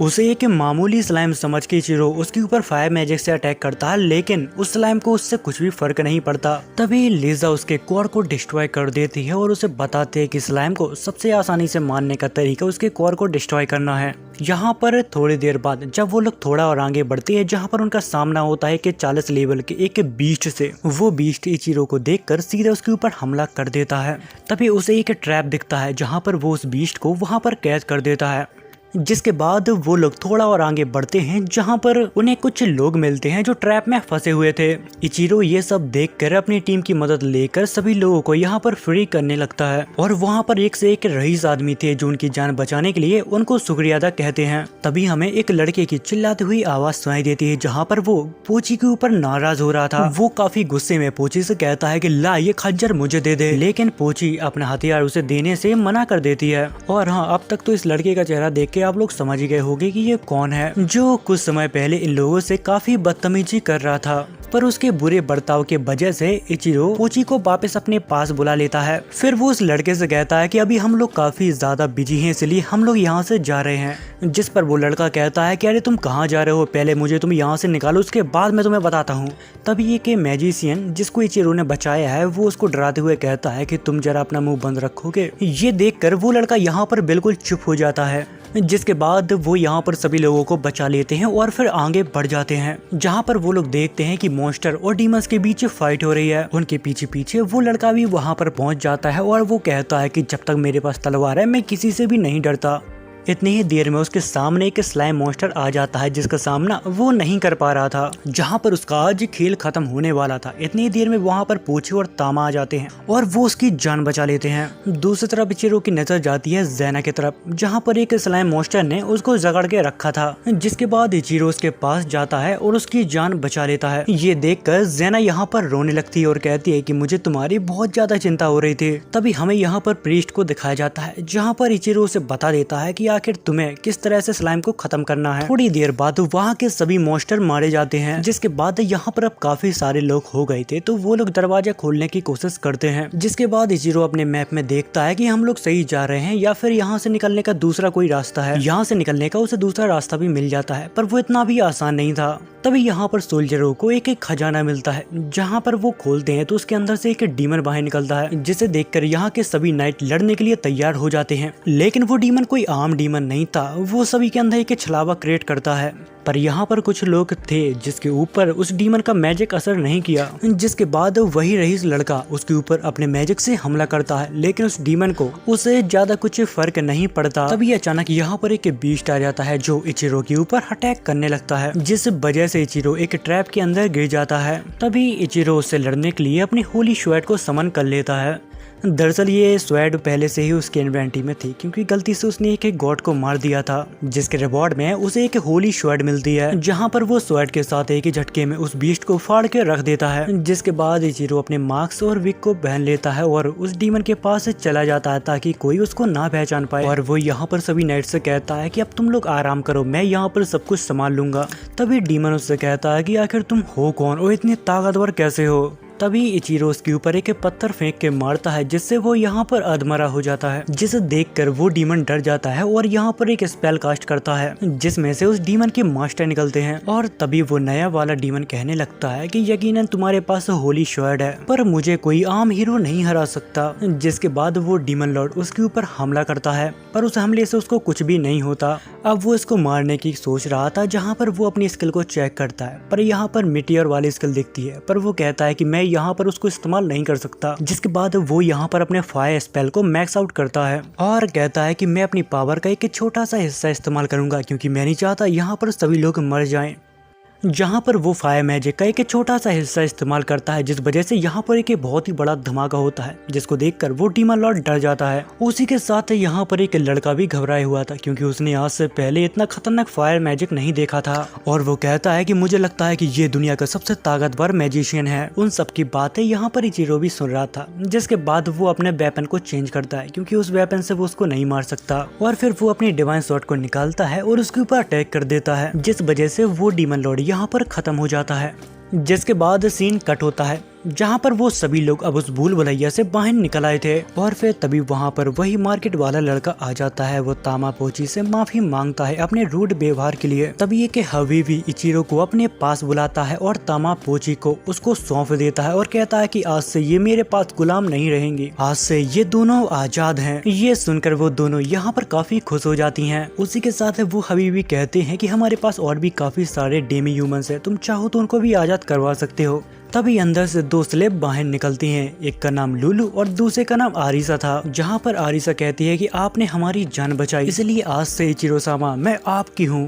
उसे एक मामूली स्लाइम समझ के इचिरो उसके ऊपर फायर मैजिक से अटैक करता है, लेकिन उस स्लाइम को उससे कुछ भी फर्क नहीं पड़ता। तभी लीजा उसके कोर को डिस्ट्रॉय कर देती है और उसे बताते हैं कि स्लाइम को सबसे आसानी से मारने का तरीका उसके कोर को डिस्ट्रॉय करना है। यहाँ पर थोड़ी देर बाद जब वो लोग थोड़ा और आगे बढ़ते हैं, जहाँ पर उनका सामना होता है कि 40 लेवल के एक बीस्ट से। वो बीस्ट इचिरो को देखकर सीधे उसके ऊपर हमला कर देता है। तभी उसे एक ट्रैप दिखता है जहाँ पर वो उस बीस्ट को वहाँ पर कैद कर देता है। जिसके बाद वो लोग थोड़ा और आगे बढ़ते हैं जहां पर उन्हें कुछ लोग मिलते हैं जो ट्रैप में फंसे हुए थे। इचिरो ये सब देखकर अपनी टीम की मदद लेकर सभी लोगों को यहां पर फ्री करने लगता है और वहां पर एक से एक रईस आदमी थे जो उनकी जान बचाने के लिए उनको शुक्रिया अदा कहते हैं। तभी हमें एक लड़के की चिल्लाती हुई आवाज सुनाई देती है जहाँ पर वो पोची के ऊपर नाराज हो रहा था। वो काफी गुस्से में पोची से कहता है कि ला ये खंजर मुझे दे दे, लेकिन पोची अपना हथियार उसे देने से मना कर देती है। और हाँ, अब तक तो इस लड़के का चेहरा देख के आप लोग समझ ही गए होंगे कि ये कौन है, जो कुछ समय पहले इन लोगों से काफी बदतमीजी कर रहा था। पर उसके बुरे बर्ताव के वजह से इचिरो पोची को वापस अपने पास बुला लेता है। फिर वो उस लड़के से कहता है कि अभी हम लोग काफी ज्यादा बिजी हैं, इसलिए हम लोग यहाँ से जा रहे हैं। जिस पर वो लड़का कहता है कि अरे तुम कहाँ जा रहे हो, पहले मुझे तुम यहाँ से निकालो, उसके बाद मैं तुम्हें बताता हूँ। तभी एक मैजिशियन जिसको इचिरो ने बचाया है वो उसको डराते हुए कहता है कि तुम जरा अपना मुंह बंद रखोगे। ये देखकर वो लड़का यहाँ पर बिल्कुल चुप हो जाता है। जिसके बाद वो यहाँ पर सभी लोगों को बचा लेते हैं और फिर आगे बढ़ जाते हैं जहाँ पर वो लोग देखते हैं कि मॉन्स्टर और डीमंस के बीच फाइट हो रही है। उनके पीछे पीछे वो लड़का भी वहाँ पर पहुँच जाता है और वो कहता है कि जब तक मेरे पास तलवार है मैं किसी से भी नहीं डरता। इतनी ही देर में उसके सामने एक स्लाइम मॉन्स्टर आ जाता है जिसका सामना वो नहीं कर पा रहा था। जहां पर उसका आज खेल खत्म होने वाला था, इतनी देर में वहां पर पोची और तामा आ जाते हैं और वो उसकी जान बचा लेते हैं। दूसरी तरफ इचिरो की नजर जाती है ज़ेना की तरफ, जहां पर एक स्लाइम मॉन्स्टर ने उसको जकड़ के रखा था। जिसके बाद इचिरो उसके पास जाता है और उसकी जान बचा लेता है। ये देखकर ज़ेना यहाँ पर रोने लगती है और कहती है कि मुझे तुम्हारी बहुत ज्यादा चिंता हो रही थी। तभी हमें यहाँ पर प्रीस्ट को दिखाया जाता है जहाँ पर इचिरो उसे बता देता है कि आखिर तुम्हें किस तरह से स्लाइम को खत्म करना है। थोड़ी देर बाद वहाँ के सभी मॉन्स्टर मारे जाते हैं। जिसके बाद यहाँ पर अब काफी सारे लोग हो गए थे, तो वो लोग दरवाजा खोलने की कोशिश करते हैं। जिसके बाद इचिरो अपने मैप में देखता है कि हम लोग सही जा रहे हैं या फिर यहाँ से निकलने का दूसरा कोई रास्ता है। यहाँ से निकलने का उसे दूसरा रास्ता भी मिल जाता है, पर वो इतना भी आसान नहीं था। तभी यहाँ पर सोल्जरों को एक खजाना मिलता है, जहाँ पर वो खोलते हैं तो उसके अंदर से एक डीमन बाहर निकलता है, जिसे देखकर यहाँ के सभी नाइट लड़ने के लिए तैयार हो जाते हैं। लेकिन वो डीमन कोई आम डीमन नहीं था, वो सभी के अंदर एक छलावा क्रिएट करता है। पर यहाँ पर कुछ लोग थे जिसके ऊपर उस डीमन का मैजिक असर नहीं किया। जिसके बाद वही रईस लड़का उसके ऊपर अपने मैजिक से हमला करता है, लेकिन उस डीमन को उसे ज्यादा कुछ फर्क नहीं पड़ता। तभी अचानक यहाँ पर एक बीस्ट आ जाता है जो इचिरो के ऊपर अटैक करने लगता है, जिस वजह से इचिरो एक ट्रैप के अंदर गिर जाता है। तभी इचिरो उससे लड़ने के लिए अपनी होली स्वॉर्ड को समन कर लेता है। दरअसल ये स्वॉर्ड पहले से ही उसके इन्वेंटरी में थी, क्योंकि गलती से उसने एक गॉड को मार दिया था, जिसके रिवॉर्ड में उसे एक होली स्वॉर्ड मिलती है, जहां पर वो स्वॉर्ड के साथ एक ही झटके में उस बीस्ट को फाड़ के रख देता है। जिसके बाद इचिरो अपने मास्क और विग को पहन लेता है और उस डीमन के पास चला जाता है ताकि कोई उसको ना पहचान पाए। और वो यहाँ पर सभी नाइट से कहता है कि अब तुम लोग आराम करो, मैं यहाँ पर सब कुछ संभाल लूंगा। तभी डीमन उससे कहता है कि आखिर तुम हो कौन और इतनी ताकतवर कैसे हो। तभी इचिरो उसके ऊपर एक पत्थर फेंक के मारता है जिससे वो यहाँ पर अधमरा हो जाता है, जिसे देखकर वो डीमन डर जाता है और यहाँ पर एक स्पेल कास्ट करता है जिसमें से उस डीमन के मास्टर निकलते हैं। और तभी वो नया वाला डीमन कहने लगता है कि यकीनन तुम्हारे पास होली शॉर्ड है पर मुझे कोई आम हीरो नहीं हरा सकता। जिसके बाद वो डीमन लॉर्ड उसके ऊपर हमला करता है पर उस हमले से उसको कुछ भी नहीं होता। अब वो इसको मारने की सोच रहा था जहाँ पर वो अपनी स्किल को चेक करता है पर यहाँ पर मिटियर वाली स्किल दिखती है पर वो कहता है कि मैं यहाँ पर उसको इस्तेमाल नहीं कर सकता। जिसके बाद वो यहाँ पर अपने फायर स्पेल को मैक्स आउट करता है और कहता है कि मैं अपनी पावर का एक छोटा सा हिस्सा इस्तेमाल करूंगा क्योंकि मैं नहीं चाहता यहाँ पर सभी लोग मर जाएं। जहाँ पर वो फायर मैजिक का एक छोटा सा हिस्सा इस्तेमाल करता है जिस वजह से यहाँ पर एक बहुत ही बड़ा धमाका होता है जिसको देखकर वो डीमन लॉर्ड डर जाता है। उसी के साथ यहाँ पर एक लड़का भी घबराया हुआ था क्योंकि उसने आज से पहले इतना खतरनाक फायर मैजिक नहीं देखा था और वो कहता है कि मुझे लगता है कि ये दुनिया का सबसे ताकतवर मैजिशियन है। उन सब की बातें यहाँ पर इचिरो भी सुन रहा था। जिसके बाद वो अपने वेपन को चेंज करता है क्योंकि उस वेपन से वो उसको नहीं मार सकता और फिर वो अपनी डिवाइन स्वॉर्ड को निकालता है और उसके ऊपर अटैक कर देता है जिस वजह से वो डीमन लॉर्ड यहाँ पर खत्म हो जाता है। जिसके बाद सीन कट होता है जहाँ पर वो सभी लोग अब उस भूल भुलैया से बाहर निकल आए थे और फिर तभी वहाँ पर वही मार्केट वाला लड़का आ जाता है। वो तामापोची से माफी मांगता है अपने रूड व्यवहार के लिए। तभी ये कि हबीबी इचिरो को अपने पास बुलाता है और तामापोची को उसको सौंप देता है और कहता है कि आज से ये मेरे पास गुलाम नहीं रहेंगे, आज से ये दोनों आजाद हैं। ये सुनकर वो दोनों यहाँ पर काफी खुश हो जाती हैं। उसी के साथ वो हबीबी कहते हैं कि हमारे पास और भी काफी सारे डेमी ह्यूमंस हैं, तुम चाहो तो उनको भी आजाद करवा सकते हो। तभी अंदर से दो स्लेब बाहर निकलती हैं। एक का नाम लुलू और दूसरे का नाम आरिसा था। जहाँ पर आरिसा कहती है कि आपने हमारी जान बचाई इसलिए आज से इचिरो सामा मैं आपकी हूँ।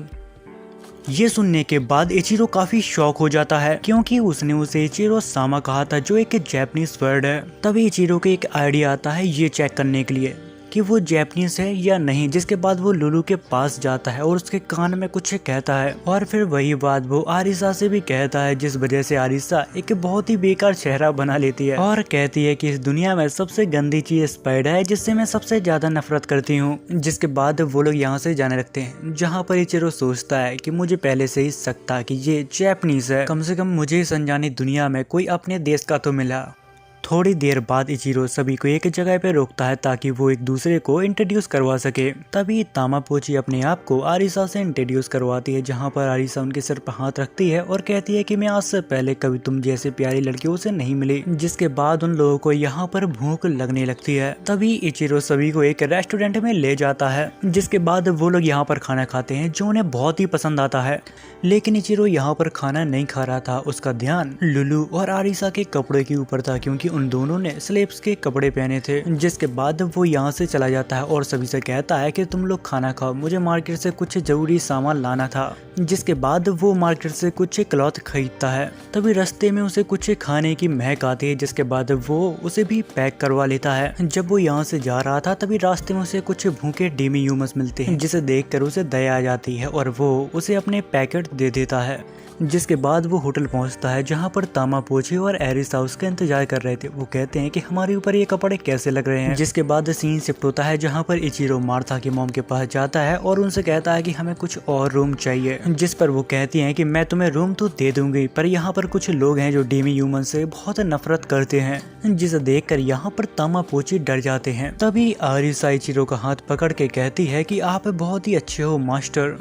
ये सुनने के बाद इचिरो काफी शॉक हो जाता है क्योंकि उसने उसे इचिरो सामा कहा था जो एक जैपनीज वर्ड है। तभी इचिरो को एक आइडिया आता है ये चेक करने के लिए कि वो जैपनीज है या नहीं। जिसके बाद वो लुलू के पास जाता है और उसके कान में कुछ कहता है और फिर वही बात वो आरिसा से भी कहता है जिस वजह से आरिसा एक बहुत ही बेकार चेहरा बना लेती है और कहती है कि इस दुनिया में सबसे गंदी चीज स्पाइडर है जिससे मैं सबसे ज्यादा नफरत करती हूँ। जिसके बाद वो लोग यहाँ से जाने लगते हैं जहाँ पर इचिरो सोचता है कि मुझे पहले से ही शक था कि ये जैपनीज है, कम से कम मुझे इस अनजानी दुनिया में कोई अपने देश का तो मिला। थोड़ी देर बाद इचिरो सभी को एक जगह पे रोकता है ताकि वो एक दूसरे को इंट्रोड्यूस करवा सके। तभी तामापोची अपने आप को आरिसा से इंट्रोड्यूस करवाती है जहाँ पर आरिसा उनके सिर पर हाथ रखती है और कहती है कि मैं आज से पहले कभी तुम जैसे प्यारी लड़कियों से नहीं मिली। जिसके बाद उन लोगों को यहाँ पर भूख लगने लगती है। तभी इचिरो सभी को एक रेस्टोरेंट में ले जाता है जिसके बाद वो लोग यहाँ पर खाना खाते हैं जो उन्हें बहुत ही पसंद आता है। लेकिन इचिरो यहाँ पर खाना नहीं खा रहा था, उसका ध्यान लुलू और आरिसा के कपड़े के ऊपर था क्योंकि उन दोनों ने स्लेब्स के कपड़े पहने थे। जिसके बाद वो यहाँ से चला जाता है और सभी से कहता है कि तुम लोग खाना खाओ, मुझे मार्केट से कुछ जरूरी सामान लाना था। जिसके बाद वो मार्केट से कुछ क्लॉथ खरीदता है। तभी रास्ते में उसे कुछ खाने की महक आती है जिसके बाद वो उसे भी पैक करवा लेता है। जब वो यहाँ से जा रहा था तभी रास्ते में उसे कुछ भूखे डेमी ह्यूमंस मिलते हैं जिसे देखकर उसे दया आ जाती है और वो उसे अपने पैकेट दे देता है। जिसके बाद वो होटल पहुंचता है जहां पर तामापोची और एरिसा उसका इंतजार कर रहे थे। वो कहते हैं कि हमारे ऊपर ये कपड़े कैसे लग रहे हैं। जिसके बाद सीन शिफ्ट होता है जहां पर इचिरो मार्था की मॉम के पास जाता है और उनसे कहता है कि हमें कुछ और रूम चाहिए। जिस पर वो कहती हैं कि मैं तुम्हें रूम तो दे दूंगी पर यहाँ पर कुछ लोग हैं जो डेमी ह्यूमन से बहुत नफरत करते हैं। जिसे देखकर यहाँ पर तामापोची डर जाते हैं। तभी आरिसा इचिरो का हाथ पकड़ के कहती है कि आप बहुत ही अच्छे हो मास्टर।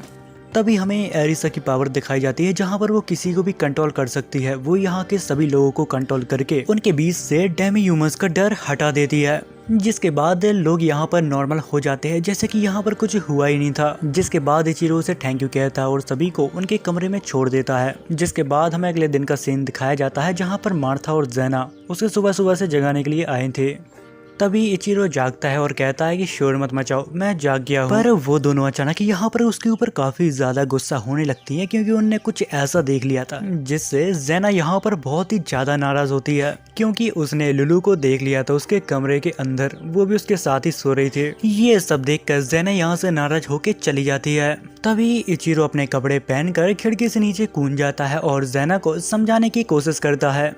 तभी हमें एरिसा की पावर दिखाई जाती है जहां पर वो किसी को भी कंट्रोल कर सकती है। वो यहाँ के सभी लोगों को कंट्रोल करके उनके बीच से डेमी ह्यूमंस का डर हटा देती है। जिसके बाद लोग यहाँ पर नॉर्मल हो जाते हैं जैसे कि यहाँ पर कुछ हुआ ही नहीं था। जिसके बाद इचिरो से थैंक यू कहता है और सभी को उनके कमरे में छोड़ देता है। जिसके बाद हमें अगले दिन का सीन दिखाया जाता है जहाँ पर मार्था और ज़ैना उसे सुबह सुबह से जगाने के लिए आए थे। तभी इचिरो जागता है और कहता है कि शोर मत मचाओ, मैं जाग गया हूँ। पर वो दोनों अचानक यहाँ पर उसके ऊपर काफी ज्यादा गुस्सा होने लगती है क्योंकि उनने कुछ ऐसा देख लिया था जिससे ज़ैना यहाँ पर बहुत ही ज्यादा नाराज होती है क्योंकि उसने लुलू को देख लिया था उसके कमरे के अंदर, वो भी उसके साथ ही सो रही थी। ये सब देखकर ज़ैना यहाँ से नाराज होके चली जाती है। तभी इचिरो अपने कपड़े पहनकर खिड़की से नीचे कूद जाता है और ज़ैना को समझाने की कोशिश करता है।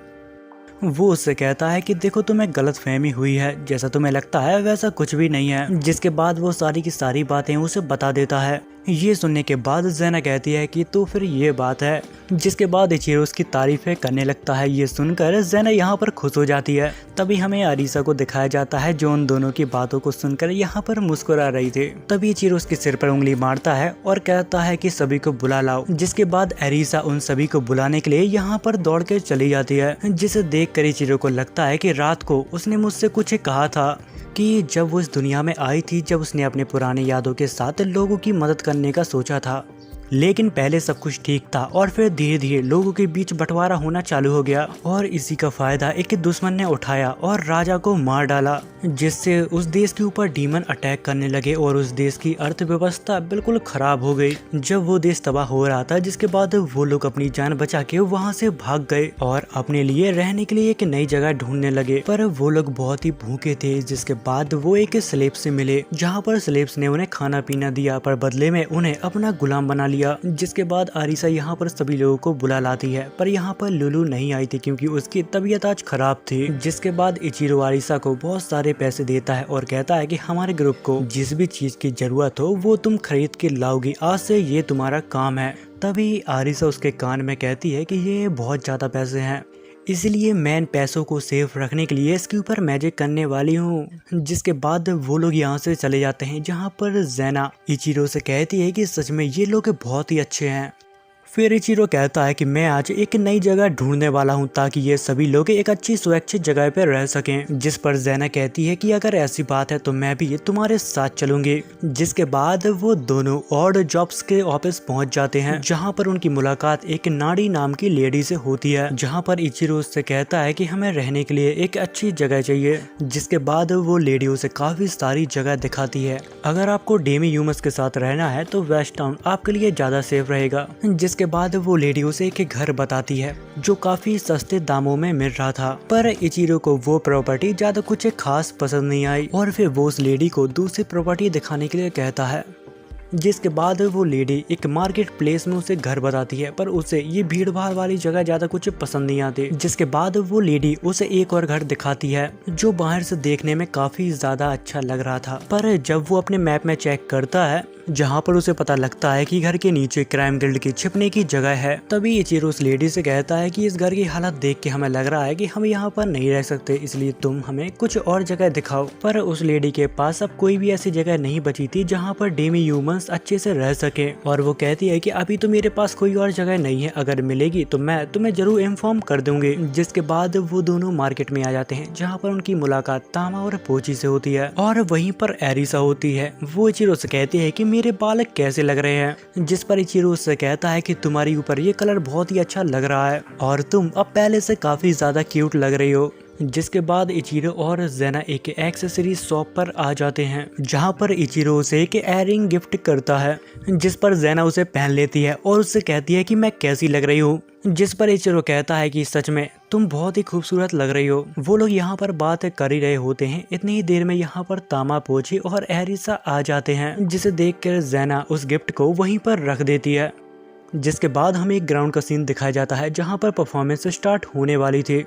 वो उससे कहता है कि देखो तुम्हें गलत फहमी हुई है, जैसा तुम्हें लगता है वैसा कुछ भी नहीं है। जिसके बाद वो सारी की सारी बातें उसे बता देता है। ये सुनने के बाद ज़ेना कहती है कि तो फिर ये बात है, जिसके बाद इचिरो उसकी तारीफें करने लगता है। ये सुनकर ज़ेना यहाँ पर खुश हो जाती है। तभी हमें अरीसा को दिखाया जाता है जो उन दोनों की बातों को सुनकर यहाँ पर मुस्कुरा रही थी। तभी इचिरो उसके सिर पर उंगली मारता है और कहता है कि सभी को बुला लाओ। जिसके बाद अरीसा उन सभी को बुलाने के लिए यहाँ पर दौड़ के चली जाती है, जिसे देख कर इचिरो को लगता है कि रात को उसने मुझसे कुछ कहा था कि जब वो इस दुनिया में आई थी, जब उसने अपने पुराने यादों के साथ लोगों की मदद करने का सोचा था, लेकिन पहले सब कुछ ठीक था और फिर धीरे धीरे लोगों के बीच बंटवारा होना चालू हो गया और इसी का फायदा एक दुश्मन ने उठाया और राजा को मार डाला, जिससे उस देश के ऊपर डीमन अटैक करने लगे और उस देश की अर्थव्यवस्था बिल्कुल खराब हो गई। जब वो देश तबाह हो रहा था, जिसके बाद वो लोग अपनी जान बचा के वहाँ से भाग गए और अपने लिए रहने के लिए एक नई जगह ढूंढने लगे। पर वो लोग बहुत ही भूखे थे। जिसके बाद वो एक स्लेब से मिले, जहाँ पर स्लेब्स ने उन्हें खाना पीना दिया, पर बदले में उन्हें अपना गुलाम बना लिया। जिसके बाद अरीसा यहाँ पर सभी लोगों को बुला लाती है, पर यहाँ पर लुलू नहीं आई थी क्योंकि उसकी तबीयत आज खराब थी। जिसके बाद इचिरो अरीसा को बहुत सारे पैसे देता है और कहता है कि हमारे ग्रुप को जिस भी चीज की जरूरत हो वो तुम खरीद के लाओगी, आज से ये तुम्हारा काम है। तभी अरीसा उसके कान में कहती है कि ये बहुत ज्यादा पैसे हैं, इसलिए मैं इन पैसों को सेफ रखने के लिए इसके ऊपर मैजिक करने वाली हूँ। जिसके बाद वो लोग यहाँ से चले जाते हैं, जहाँ पर ज़ेना इचिरो से कहती है कि सच में ये लोग बहुत ही अच्छे हैं। फिर इचिरो कहता है कि मैं आज एक नई जगह ढूंढने वाला हूं ताकि ये सभी लोग एक अच्छी सुरक्षित जगह पर रह सकें। जिस पर ज़ेना कहती है कि अगर ऐसी बात है तो मैं भी तुम्हारे साथ चलूंगी। जिसके बाद वो दोनों ऑड जॉब्स के ऑफिस पहुंच जाते हैं, जहां पर उनकी मुलाकात एक नाड़ी नाम की लेडी से होती है, जहां पर इचिरो उससे कहता है कि हमें रहने के लिए एक अच्छी जगह चाहिए। जिसके बाद वो लेडी उसे काफी सारी जगह दिखाती है। अगर आपको डेमी ह्यूमस के साथ रहना है तो वेस्ट टाउन आपके लिए ज्यादा सेफ रहेगा। जिसके बाद वो लेडी उसे एक घर बताती है जो काफी सस्ते दामों में मिल रहा था, पर इचिरो को वो प्रॉपर्टी ज्यादा कुछ खास पसंद नहीं आई और फिर वो उस लेडी को दूसरी प्रॉपर्टी दिखाने के लिए कहता है। जिसके बाद वो लेडी एक मार्केट प्लेस में उसे घर बताती है, पर उसे ये भीड़ भाड़ वाली जगह ज्यादा कुछ पसंद नहीं आती। जिसके बाद वो लेडी उसे एक और घर दिखाती है जो बाहर से देखने में काफी ज्यादा अच्छा लग रहा था, पर जब वो अपने मैप में चेक करता है, जहाँ पर उसे पता लगता है कि घर के नीचे क्राइम गिल्ड की छिपने की जगह है, तभी इचिरो उस लेडी से कहता है कि इस घर की हालत देख के हमें लग रहा है कि हम यहाँ पर नहीं रह सकते, इसलिए तुम हमें कुछ और जगह दिखाओ। पर उस लेडी के पास अब कोई भी ऐसी जगह नहीं बची थी जहाँ पर डेमी ह्यूमंस अच्छे से रह सके, और वो कहती है कि अभी तो मेरे पास कोई और जगह नहीं है, अगर मिलेगी तो मैं तुम्हें जरूर इन्फॉर्म कर दूंगी। जिसके बाद वो दोनों मार्केट में आ जाते हैं, जहाँ पर उनकी मुलाकात तामा और पोची से होती है और वहीं पर एरिसा होती है। वो इचिरो से कहती है कि मेरे बाल कैसे लग रहे हैं, जिस पर इचिरो उससे कहता है कि तुम्हारे ऊपर ये कलर बहुत ही अच्छा लग रहा है और तुम अब पहले से काफी ज्यादा क्यूट लग रही हो। जिसके बाद इचिरो और ज़ेना एक एक्सेसरीज शॉप पर आ जाते हैं, जहां पर इचिरो उसे एक एयरिंग गिफ्ट करता है, जिस पर ज़ेना उसे पहन लेती है और उससे कहती है कि मैं कैसी लग रही हूँ। जिस पर इचिरो कहता है कि सच में तुम बहुत ही खूबसूरत लग रही हो। वो लोग यहाँ पर बात कर ही रहे होते हैं, इतनी ही देर में यहाँ पर तामा, पोची और एरिसा आ जाते हैं, जिसे देखकर ज़ेना उस गिफ्ट को वहीं पर रख देती है। जिसके बाद हमें एक ग्राउंड का सीन दिखाया जाता है जहाँ पर परफॉर्मेंस स्टार्ट होने वाली थी,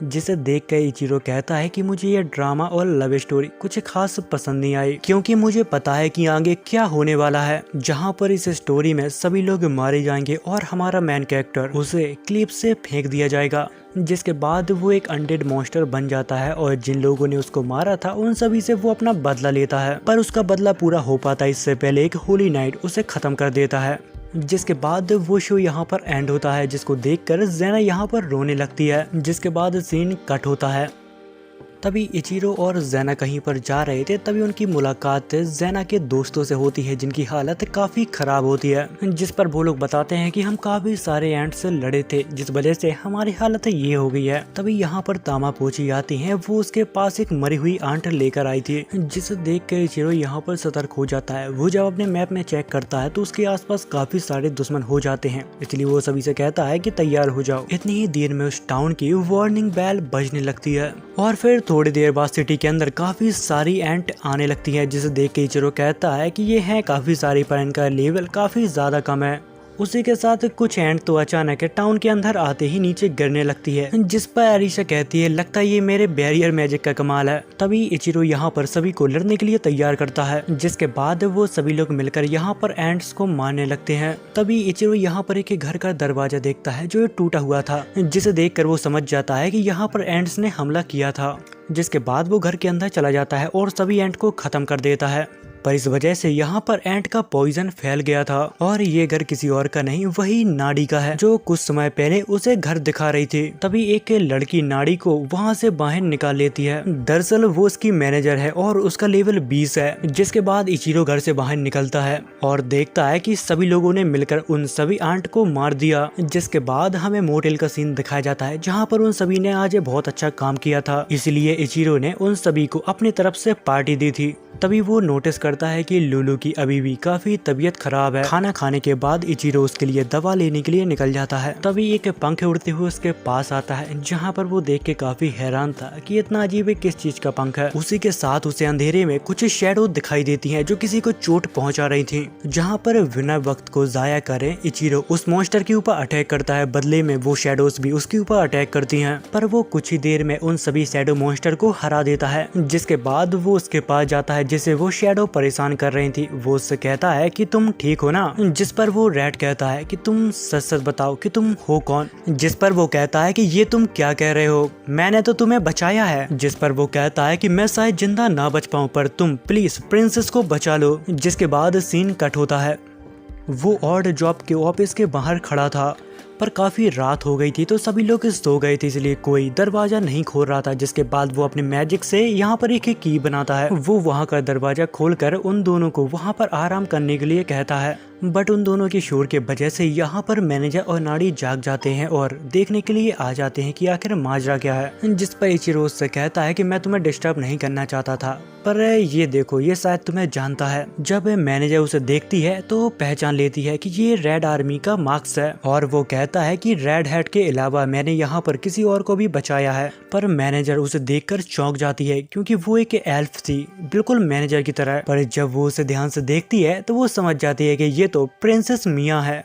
जिसे देख कर इचिरो कहता है कि मुझे ये ड्रामा और लव स्टोरी कुछ खास पसंद नहीं आई, क्योंकि मुझे पता है कि आगे क्या होने वाला है, जहां पर इस स्टोरी में सभी लोग मारे जाएंगे और हमारा मेन कैरेक्टर उसे क्लिप से फेंक दिया जाएगा। जिसके बाद वो एक अनडेड मॉन्स्टर बन जाता है और जिन लोगों ने उसको मारा था उन सभी से वो अपना बदला लेता है, पर उसका बदला पूरा हो पाता इससे पहले एक होली नाइट उसे खत्म कर देता है। जिसके बाद वो शो यहाँ पर एंड होता है, जिसको देखकर ज़ेना यहाँ पर रोने लगती है। जिसके बाद सीन कट होता है। तभी इचिरो और ज़ेना कहीं पर जा रहे थे, तभी उनकी मुलाकात ज़ेना के दोस्तों से होती है जिनकी हालत काफी खराब होती है, जिस पर वो लोग बताते हैं कि हम काफी सारे एंट से लड़े थे जिस वजह से हमारी हालत ये हो गई है। तभी यहाँ पर तामा पोची आती हैं, वो उसके पास एक मरी हुई आंट लेकर आई थी, जिसे देख कर इचिरो यहाँ पर सतर्क हो जाता है। वो जब अपने मैप में चेक करता है तो उसके आसपास काफी सारे दुश्मन हो जाते हैं, इसलिए वो सभी से कहता है कि तैयार हो जाओ। इतनी ही देर में उस टाउन की वार्निंग बेल बजने लगती है और फिर थोड़ी देर बाद सिटी के अंदर काफी सारी एंट आने लगती हैं, जिसे देख के इचिरो कहता है कि ये है काफी सारी पर इनका लेवल काफी ज्यादा कम है उसी के साथ कुछ एंट तो अचानक टाउन के अंदर आते ही नीचे गिरने लगती है, जिस पर अरीसा कहती है लगता है ये मेरे बैरियर मैजिक का कमाल है। तभी इचिरो यहाँ पर सभी को लड़ने के लिए तैयार करता है, जिसके बाद वो सभी लोग मिलकर यहाँ पर एंट्स को मारने लगते हैं। तभी इचिरो यहाँ पर एक घर का दरवाजा देखता है जो टूटा हुआ था, जिसे देखकर वो समझ जाता है कि यहाँ पर एंट्स ने हमला किया था। जिसके बाद वो घर के अंदर चला जाता है और सभी एंट को खत्म कर देता है। पर इस वजह से यहाँ पर एंट का पॉइजन फैल गया था और ये घर किसी और का नहीं वही नाड़ी का है जो कुछ समय पहले उसे घर दिखा रही थी। तभी एक लड़की नाड़ी को वहाँ से बाहर निकाल लेती है। दरअसल वो उसकी मैनेजर है और उसका लेवल 20 है। जिसके बाद इचिरो घर से बाहर निकलता है और देखता है कि सभी लोगों ने मिलकर उन सभी आंट को मार दिया। जिसके बाद हमें मोटेल का सीन दिखाया जाता है जहाँ पर उन सभी ने आज बहुत अच्छा काम किया था, इसलिए इचिरो ने उन सभी को अपनी तरफ से पार्टी दी थी। तभी वो नोटिस करता है कि लुलू की अभी भी काफी तबीयत खराब है। खाना खाने के बाद इचिरो उसके लिए दवा लेने के लिए निकल जाता है। तभी एक पंख उड़ते हुए उसके पास आता है, जहाँ पर वो देख के काफी हैरान था कि इतना अजीब है किस चीज का पंख है। उसी के साथ उसे अंधेरे में कुछ शैडो दिखाई देती हैं जो किसी को चोट पहुंचा रही थी। जहाँ पर बिना वक्त को जाया करे इचिरो उस मॉन्स्टर के ऊपर अटैक करता है। बदले में वो शैडोज भी उसके ऊपर अटैक करती हैं, पर वो कुछ ही देर में उन सभी शैडो मॉन्स्टर को हरा देता है। जिसके बाद वो उसके पास जाता है जिसे वो शैडो परेशान कर रही थी। वो उससे कहता है कि तुम ठीक हो ना, जिस पर वो रेड कहता है कि तुम सच सच बताओ कि तुम हो कौन। जिस पर वो कहता है कि ये तुम क्या कह रहे हो, मैंने तो तुम्हें बचाया है। जिस पर वो कहता है कि मैं शायद जिंदा ना बच पाऊं पर तुम प्लीज प्रिंसेस को बचा लो। जिसके बाद सीन कट होता है। वो ऑड जॉब के ऑफिस के बाहर खड़ा था, पर काफी रात हो गई थी तो सभी लोग सो गए थे, इसलिए कोई दरवाजा नहीं खोल रहा था। जिसके बाद वो अपने मैजिक से यहाँ पर एक की बनाता है। वो वहाँ का दरवाजा खोलकर उन दोनों को वहाँ पर आराम करने के लिए कहता है, बट उन दोनों के शोर के वजह से यहाँ पर मैनेजर और नाड़ी जाग जाते हैं और देखने के लिए आ जाते हैं कि आखिर माजरा क्या है। जिस पर इचिरो से कहता है कि मैं तुम्हें डिस्टर्ब नहीं करना चाहता था, पर ये देखो ये शायद तुम्हें जानता है। जब मैनेजर उसे देखती है तो पहचान लेती है कि ये रेड आर्मी का मार्क्स है और वो कहता है कि रेड हेड के अलावा मैंने यहाँ पर किसी और को भी बचाया है। पर मैनेजर उसे देखकर चौंक जाती है क्योंकि वो एक एल्फ थी, बिल्कुल मैनेजर की तरह। पर जब वो उसे ध्यान से देखती है तो वो समझ जाती है कि ये तो प्रिंसेस मिया है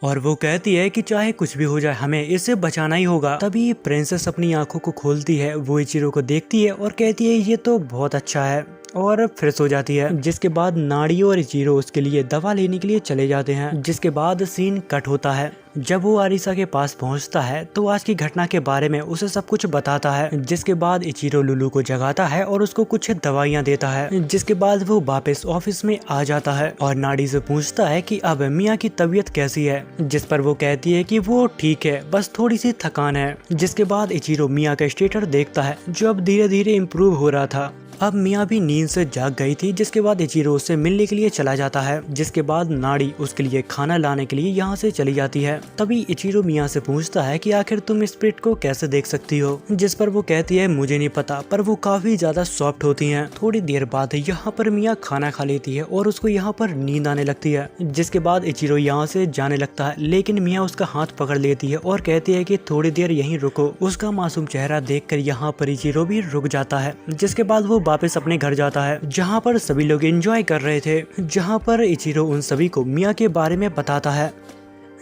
और वो कहती है कि चाहे कुछ भी हो जाए हमें इसे बचाना ही होगा। तभी प्रिंसेस अपनी आंखों को खोलती है, वो इचिरो को देखती है और कहती है ये तो बहुत अच्छा है और फिर सो जाती है। जिसके बाद नाड़ी और इचिरो उसके लिए दवा लेने के लिए चले जाते हैं। जिसके बाद सीन कट होता है। जब वो आरिसा के पास पहुंचता है तो आज की घटना के बारे में उसे सब कुछ बताता है। जिसके बाद इचिरो लुलू को जगाता है और उसको कुछ दवाइयां देता है। जिसके बाद वो वापस ऑफिस में आ जाता है और नाड़ी से पूछता है कि अब मिया की तबीयत कैसी है। जिस पर वो कहती है कि वो ठीक है, बस थोड़ी सी थकान है। जिसके बाद इचिरो मिया का स्टेटस देखता है जो अब धीरे धीरे इम्प्रूव हो रहा था। अब मिया भी नींद से जाग गई थी। जिसके बाद इचिरो उससे मिलने के लिए चला जाता है। जिसके बाद नाड़ी उसके लिए खाना लाने के लिए यहाँ से चली जाती है। तभी इचिरो मिया से पूछता है कि आखिर तुम स्पिरिट को कैसे देख सकती हो। जिस पर वो कहती है मुझे नहीं पता, पर वो काफी ज्यादा सॉफ्ट होती हैं। थोड़ी देर बाद यहाँ पर मिया खाना खा लेती है और उसको यहाँ पर नींद आने लगती है। जिसके बाद इचिरो यहाँ से जाने लगता है, लेकिन मिया उसका हाथ पकड़ लेती है और कहती है कि थोड़ी देर यहीं रुको। उसका मासूम चेहरा देखकर यहाँ पर इचिरो भी रुक जाता है। जिसके बाद वो वापस अपने घर जाता है जहाँ पर सभी लोग एंजॉय कर रहे थे। जहाँ पर इचिरो उन सभी को मिया के बारे में बताता है,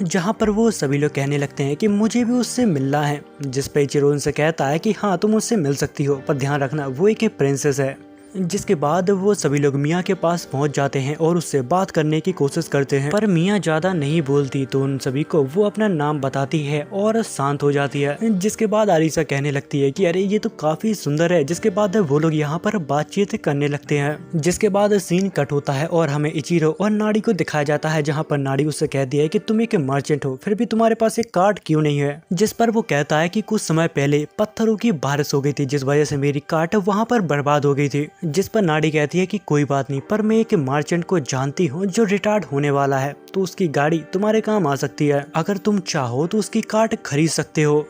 जहाँ पर वो सभी लोग कहने लगते हैं कि मुझे भी उससे मिलना है। जिस पे इचिरो उनसे कहता है कि हाँ तुम उससे मिल सकती हो, पर ध्यान रखना वो एक प्रिंसेस है। जिसके बाद वो सभी लोग मिया के पास पहुंच जाते हैं और उससे बात करने की कोशिश करते हैं, पर मिया ज्यादा नहीं बोलती तो उन सभी को वो अपना नाम बताती है और शांत हो जाती है। जिसके बाद आरिसा कहने लगती है कि अरे ये तो काफी सुंदर है। जिसके बाद वो लोग यहाँ पर बातचीत करने लगते हैं। जिसके बाद सीन कट होता है और हमें इचिरो और नाड़ी को दिखाया जाता है, जहाँ पर नाड़ी उससे कहती है कि तुम एक मर्चेंट हो, फिर भी तुम्हारे पास एक कार्ड क्यों नहीं है। जिस पर वो कहता है कि कुछ समय पहले पत्थरों की बारिश हो गई थी, जिस वजह से मेरी कार्ड वहाँ पर बर्बाद हो गई थी। जिस पर नाड़ी कहती है कि कोई बात नहीं, पर मैं एक मर्चेंट को जानती हूँ जो रिटायर्ड होने वाला है, तो उसकी गाड़ी तुम्हारे काम आ सकती है। अगर तुम चाहो तो उसकी कार्ड खरीद सकते हो।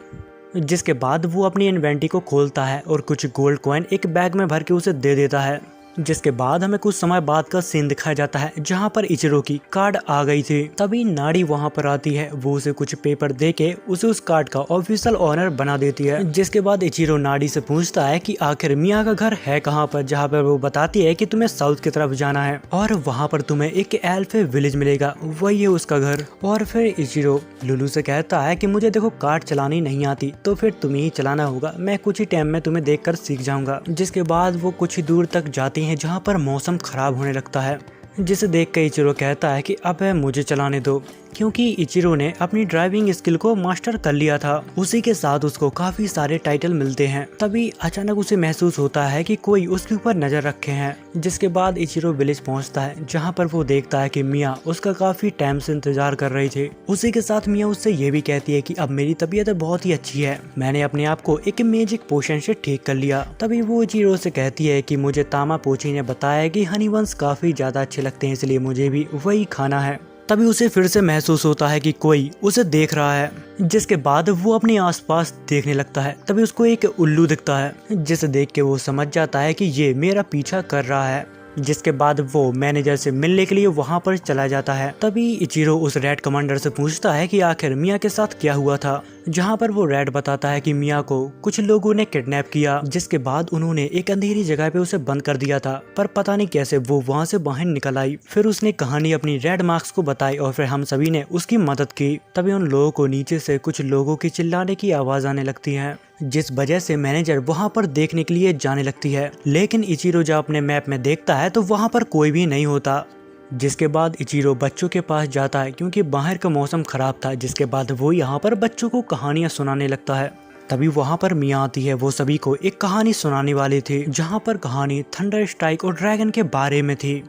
जिसके बाद वो अपनी इन्वेंटरी को खोलता है और कुछ गोल्ड कॉइन एक बैग में भर के उसे दे देता है। जिसके बाद हमें कुछ समय बाद का सीन दिखाया जाता है जहाँ पर इचिरो की कार्ड आ गई थी। तभी नाड़ी वहाँ पर आती है, वो उसे कुछ पेपर देके उसे उस कार्ड का ऑफिशियल ऑनर बना देती है। जिसके बाद इचिरो नाड़ी से पूछता है कि आखिर मिया का घर है कहाँ पर, जहाँ पर वो बताती है कि तुम्हें साउथ की तरफ जाना है और वहाँ पर तुम्हें एक एल्फ विलेज मिलेगा, वही है उसका घर। और फिर इचिरो लुलू से कहता है कि मुझे देखो कार्ड चलानी नहीं आती, तो फिर तुम्हें ही चलाना होगा, मैं कुछ ही टाइम में तुम्हें देखकर सीख जाऊंगा। जिसके बाद वो कुछ ही दूर तक जाती हैं जहाँ पर मौसम खराब होने लगता है, जिसे देख कर इचिरो कहता है कि अब मुझे चलाने दो, क्योंकि इचिरो ने अपनी ड्राइविंग स्किल को मास्टर कर लिया था। उसी के साथ उसको काफी सारे टाइटल मिलते हैं। तभी अचानक उसे महसूस होता है कि कोई उसके ऊपर नजर रखे हैं। जिसके बाद इचिरो विलेज पहुंचता है जहां पर वो देखता है कि मिया उसका काफी टाइम से इंतजार कर रही थी। उसी के साथ मिया उससे ये भी कहती है कि अब मेरी तबीयत बहुत ही अच्छी है, मैंने अपने आप को एक मैजिक पोशन से ठीक कर लिया। तभी वो इचिरो से कहती है कि मुझे तामा पोची ने बताया कि हनी बंस काफी ज्यादा अच्छे लगते हैं, इसलिए मुझे भी वही खाना है। तभी उसे फिर से महसूस होता है कि कोई उसे देख रहा है। जिसके बाद वो अपने आसपास देखने लगता है। तभी उसको एक उल्लू दिखता है, जिसे देख के वो समझ जाता है कि ये मेरा पीछा कर रहा है। जिसके बाद वो मैनेजर से मिलने के लिए वहां पर चला जाता है। तभी इचिरो उस रेड कमांडर से पूछता है कि आखिर मिया के साथ क्या हुआ था, जहां पर वो रेड बताता है कि मिया को कुछ लोगों ने किडनैप किया, जिसके बाद उन्होंने एक अंधेरी जगह पे उसे बंद कर दिया था, पर पता नहीं कैसे वो वहां से बाहर निकल आई। फिर उसने कहानी अपनी रेड मार्क्स को बताई और फिर हम सभी ने उसकी मदद की। तभी उन लोगों को नीचे से कुछ लोगों की चिल्लाने की आवाज आने लगती है, जिस वजह से मैनेजर वहां पर देखने के लिए जाने लगती है। लेकिन इचिरो जब अपने मैप में देखता है तो वहां पर कोई भी नहीं होता। जिसके बाद इचिरो बच्चों के पास जाता है क्योंकि बाहर का मौसम खराब था। जिसके बाद वो यहाँ पर बच्चों को कहानियां सुनाने लगता है। तभी वहाँ पर मिया आती है, वो सभी को एक कहानी सुनाने वाली थी, जहाँ पर कहानी थंडर स्ट्राइक और ड्रैगन के बारे में थी।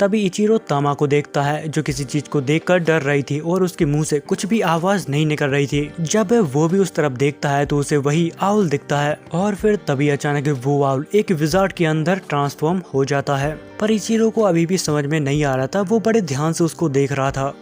तभी इचिरो तामा को देखता है, जो किसी चीज को देखकर डर रही थी और उसके मुंह से कुछ भी आवाज नहीं निकल रही थी। जब वो भी उस तरफ देखता है तो उसे वही आउल दिखता है और फिर तभी अचानक वो आउल एक विजार्ड के अंदर ट्रांसफॉर्म हो जाता है। पर इचिरो को अभी भी समझ में नहीं आ रहा था, वो बड़े ध्यान से उसको देख रहा था।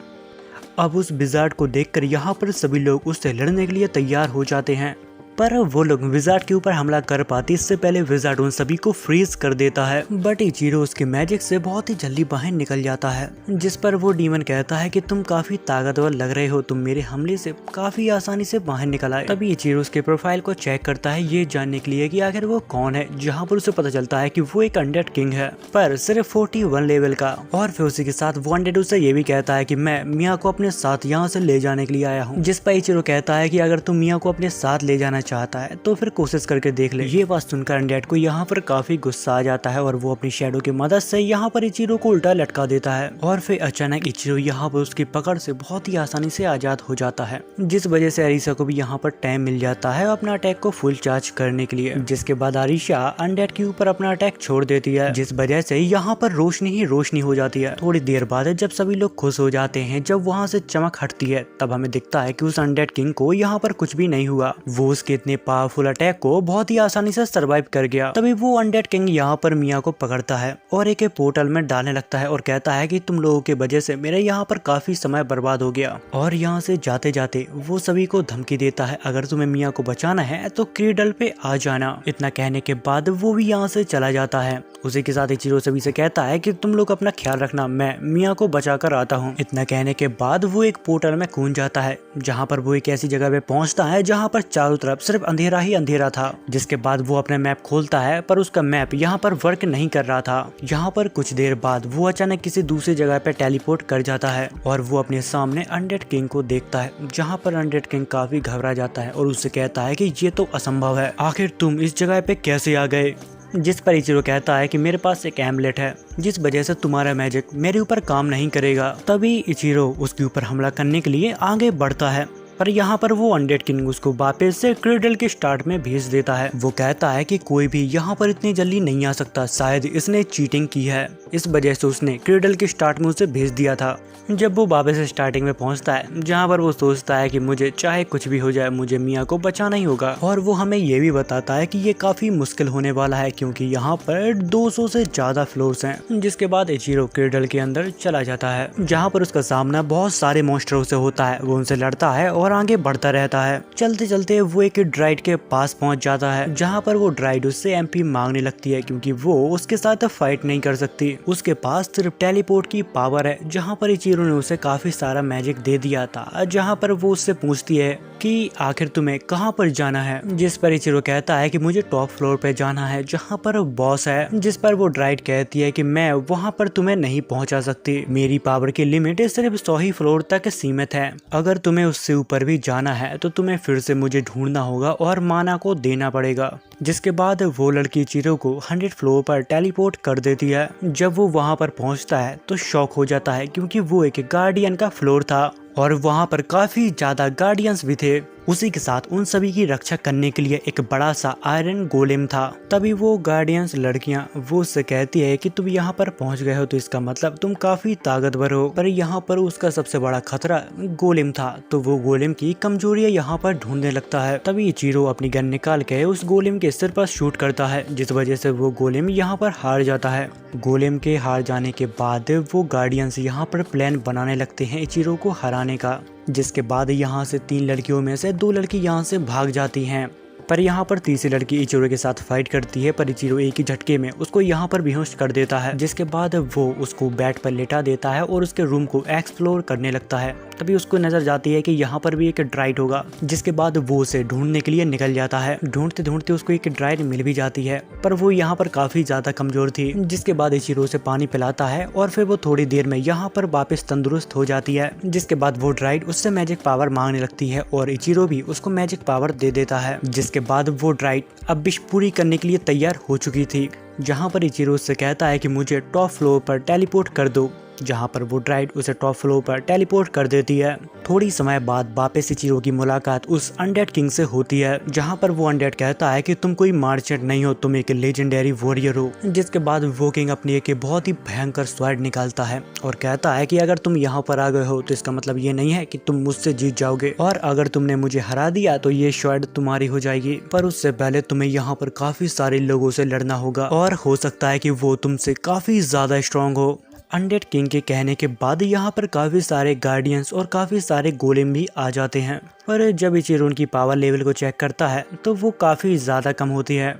अब उस विजार्ड को देखकर यहाँ पर सभी लोग उससे लड़ने के लिए तैयार हो जाते हैं, पर वो लोग विजार्ड के ऊपर हमला कर पाते इससे पहले विजार्ड उन सभी को फ्रीज कर देता है। बट इचिरो उसके मैजिक से बहुत ही जल्दी बाहर निकल जाता है, जिस पर वो डीमन कहता है कि तुम काफी ताकतवर लग रहे हो, तुम मेरे हमले से काफी आसानी से बाहर निकल आए। तभी इचिरो उसके प्रोफाइल को चेक करता है ये जानने के लिए कि आखिर वो कौन है, जहाँ पर उसे पता चलता है कि वो एक अनडेड किंग है, पर सिर्फ 41 लेवल का। और फिर उसी के साथ वो अनडेड उसे ये भी कहता है कि मैं मिया को अपने साथ यहाँ से ले जाने के लिए आया हूँ। जिस पर इचिरो कहता है कि अगर तुम मिया को अपने साथ ले जाना चाहता है तो फिर कोशिश करके देख ले। ये बात सुनकर अनडेड को यहाँ पर काफी गुस्सा आ जाता है और वो अपनी शैडो की मदद से यहाँ पर इचिरो को उल्टा लटका देता है। और फिर अचानक इचिरो यहाँ पर उसकी पकड़ से बहुत ही आसानी से आजाद हो जाता है, जिस वजह से अरीसा को भी यहाँ पर टाइम मिल जाता है अपना अटैक को फुल चार्ज करने के लिए। जिसके बाद अरीसा अनडेड के ऊपर अपना अटैक छोड़ देती है, जिस वजह से यहाँ पर रोशनी ही रोशनी हो जाती है। थोड़ी देर बाद जब सभी लोग खुश हो जाते हैं, जब वहाँ से चमक हटती है, तब हमें दिखता है कि उस अनडेड किंग को यहाँ पर कुछ भी नहीं हुआ। वो उसके इतने पावरफुल अटैक को बहुत ही आसानी से सरवाइव कर गया। तभी वो अनडेड किंग यहाँ पर मिया को पकड़ता है और एक पोर्टल में डालने लगता है और कहता है कि तुम लोगों के वजह से मेरे यहाँ पर काफी समय बर्बाद हो गया। और यहाँ से जाते जाते वो सभी को धमकी देता है, अगर तुम्हें मिया को बचाना है तो क्रीडल पे आ जाना। इतना कहने के बाद वो भी यहाँ से चला जाता है। उसी के साथ इचिरो सभी से कहता है कि तुम लोग अपना ख्याल रखना, मैं मिया को बचा कर आता हूँ। इतना कहने के बाद वो एक पोर्टल में कूद जाता है, जहाँ पर वो एक ऐसी जगह पे पहुँचता है जहाँ पर चारों तरफ सिर्फ अंधेरा ही अंधेरा था। जिसके बाद वो अपना मैप खोलता है, पर उसका मैप यहाँ पर वर्क नहीं कर रहा था। यहाँ पर कुछ देर बाद वो अचानक किसी दूसरी जगह पे टेलीपोर्ट कर जाता है और वो अपने सामने अनडेड किंग को देखता है, जहाँ पर अनडेड किंग काफी घबरा जाता है और उससे कहता है कि ये तो असंभव है, आखिर तुम इस जगह पे कैसे आ गए। जिस पर इचिरो कहता है कि मेरे पास एक एम्बलेट है, जिस वजह से तुम्हारा मैजिक मेरे ऊपर काम नहीं करेगा। तभी इचिरो उसके ऊपर हमला करने के लिए आगे बढ़ता है, पर यहाँ पर वो अनडेड किंग उसको वापस से क्रीडल के स्टार्ट में भेज देता है। वो कहता है कि कोई भी यहाँ पर इतनी जल्दी नहीं आ सकता, शायद इसने चीटिंग की है, इस वजह से उसने क्रीडल के स्टार्ट में उसे भेज दिया था। जब वो वापस से स्टार्टिंग में पहुंचता है, जहाँ पर वो सोचता है कि मुझे चाहे कुछ भी हो जाए, मुझे मिया को बचाना ही होगा। और वो हमें ये भी बताता है कि ये काफी मुश्किल होने वाला है, क्योंकि यहाँ पर 200 से ज्यादा फ्लोर्स हैं। जिसके बाद इचिरो क्रीडल के अंदर चला जाता है, जहाँ पर उसका सामना बहुत सारे मॉन्स्टरों से होता है। वो उनसे लड़ता है और और आगे बढ़ता रहता है। चलते चलते वो एक ड्राइड के पास पहुंच जाता है, जहां पर वो ड्राइड उससे एमपी मांगने लगती है क्योंकि वो उसके साथ फाइट नहीं कर सकती। उसके पास सिर्फ टेलीपोर्ट की पावर है, जहां पर इचिरो ने उसे काफी सारा मैजिक दे दिया था। जहां पर वो उससे पूछती है कि आखिर तुम्हें कहां पर जाना है, जिस पर इचिरो कहता है कि मुझे टॉप फ्लोर पे जाना है जहां पर बॉस है। जिस पर वो ड्राइड कहती है कि मैं वहां पर तुम्हें नहीं पहुंचा सकती, मेरी पावर की लिमिट सिर्फ 100 ही फ्लोर तक सीमित है। अगर तुम्हें उससे ऊपर भी जाना है तो तुम्हें फिर से मुझे ढूंढना होगा और माना को देना पड़ेगा। जिसके बाद वो लड़की इचिरो को 100 फ्लोर पर टेलीपोर्ट कर देती है। जब वो वहां पर पहुंचता है तो शॉक हो जाता है क्योंकि वो एक गार्डियन का फ्लोर था और वहां पर काफी ज्यादा गार्डियंस भी थे। उसी के साथ उन सभी की रक्षा करने के लिए एक बड़ा सा आयरन गोलेम था। तभी वो गार्डियंस लड़कियां वो उससे कहती है कि तुम यहाँ पर पहुंच गए हो तो इसका मतलब तुम काफी ताकतवर हो, पर यहाँ पर उसका सबसे बड़ा खतरा गोलेम था। तो वो गोलेम की कमजोरियां यहाँ पर ढूंढने लगता है। तभी इचिरो अपनी गन निकाल के उस गोलेम के सिर पर शूट करता है, जिस वजह से वो गोलेम यहाँ पर हार जाता है। गोलेम के हार जाने के बाद वो गार्डियंस यहाँ पर प्लान बनाने लगते हैं इचिरो को हराने का। जिसके बाद यहाँ से 3 लड़कियों में से 2 लड़की यहाँ से भाग जाती हैं, पर यहाँ पर तीसरी लड़की इचिरो के साथ फाइट करती है, पर इचिरो एक ही झटके में उसको यहाँ पर बेहोश कर देता है। जिसके बाद वो उसको बेड पर लेटा देता है और उसके रूम को एक्सप्लोर करने लगता है। तभी उसको नजर जाती है कि यहाँ पर भी एक ड्राइड होगा। जिसके बाद वो उसे ढूंढने के लिए निकल जाता है। ढूंढते ढूंढते उसको एक ड्राइड मिल भी जाती है, पर वो यहाँ पर काफी ज्यादा कमजोर थी। जिसके बाद इचिरो उसे पानी पिलाता है और फिर वो थोड़ी देर में यहाँ पर वापस तंदुरुस्त हो जाती है। जिसके बाद वो ड्राइड उससे मैजिक पावर मांगने लगती है और इचिरो भी उसको मैजिक पावर दे देता है। जिसके बाद वो ड्राइड अब विश पूरी करने के लिए तैयार हो चुकी थी, जहां पर इचिरो उससे कहता है कि मुझे टॉप फ्लोर पर टेलीपोर्ट कर दो, जहां पर वो ड्राइड उसे टॉप फ्लोर पर टेलीपोर्ट कर देती है। थोड़ी समय बाद वापस इचिरो की मुलाकात उस अनडेड किंग से होती है, जहां पर वो अनडेड कहता है कि तुम कोई मार्चेंट नहीं हो, तुम एक लेजेंडरी वॉरियर हो। जिसके बाद वो किंग अपनी एक बहुत ही भयंकर स्वॉर्ड निकालता है और कहता है कि अगर तुम यहाँ पर आ गए हो तो इसका मतलब ये नहीं है कि तुम मुझसे जीत जाओगे, और अगर तुमने मुझे हरा दिया तो ये स्वॉर्ड तुम्हारी हो जाएगी, पर उससे पहले तुम्हें यहाँ पर काफी सारे लोगों से लड़ना होगा और हो सकता है कि वो तुमसे काफी ज्यादा स्ट्रॉन्ग हो। अनडेड किंग के कहने के बाद यहाँ पर काफी सारे गार्डियंस और काफी सारे गोलेम भी आ जाते हैं, पर जब इचिरो उनकी पावर लेवल को चेक करता है तो वो काफी ज्यादा कम होती है।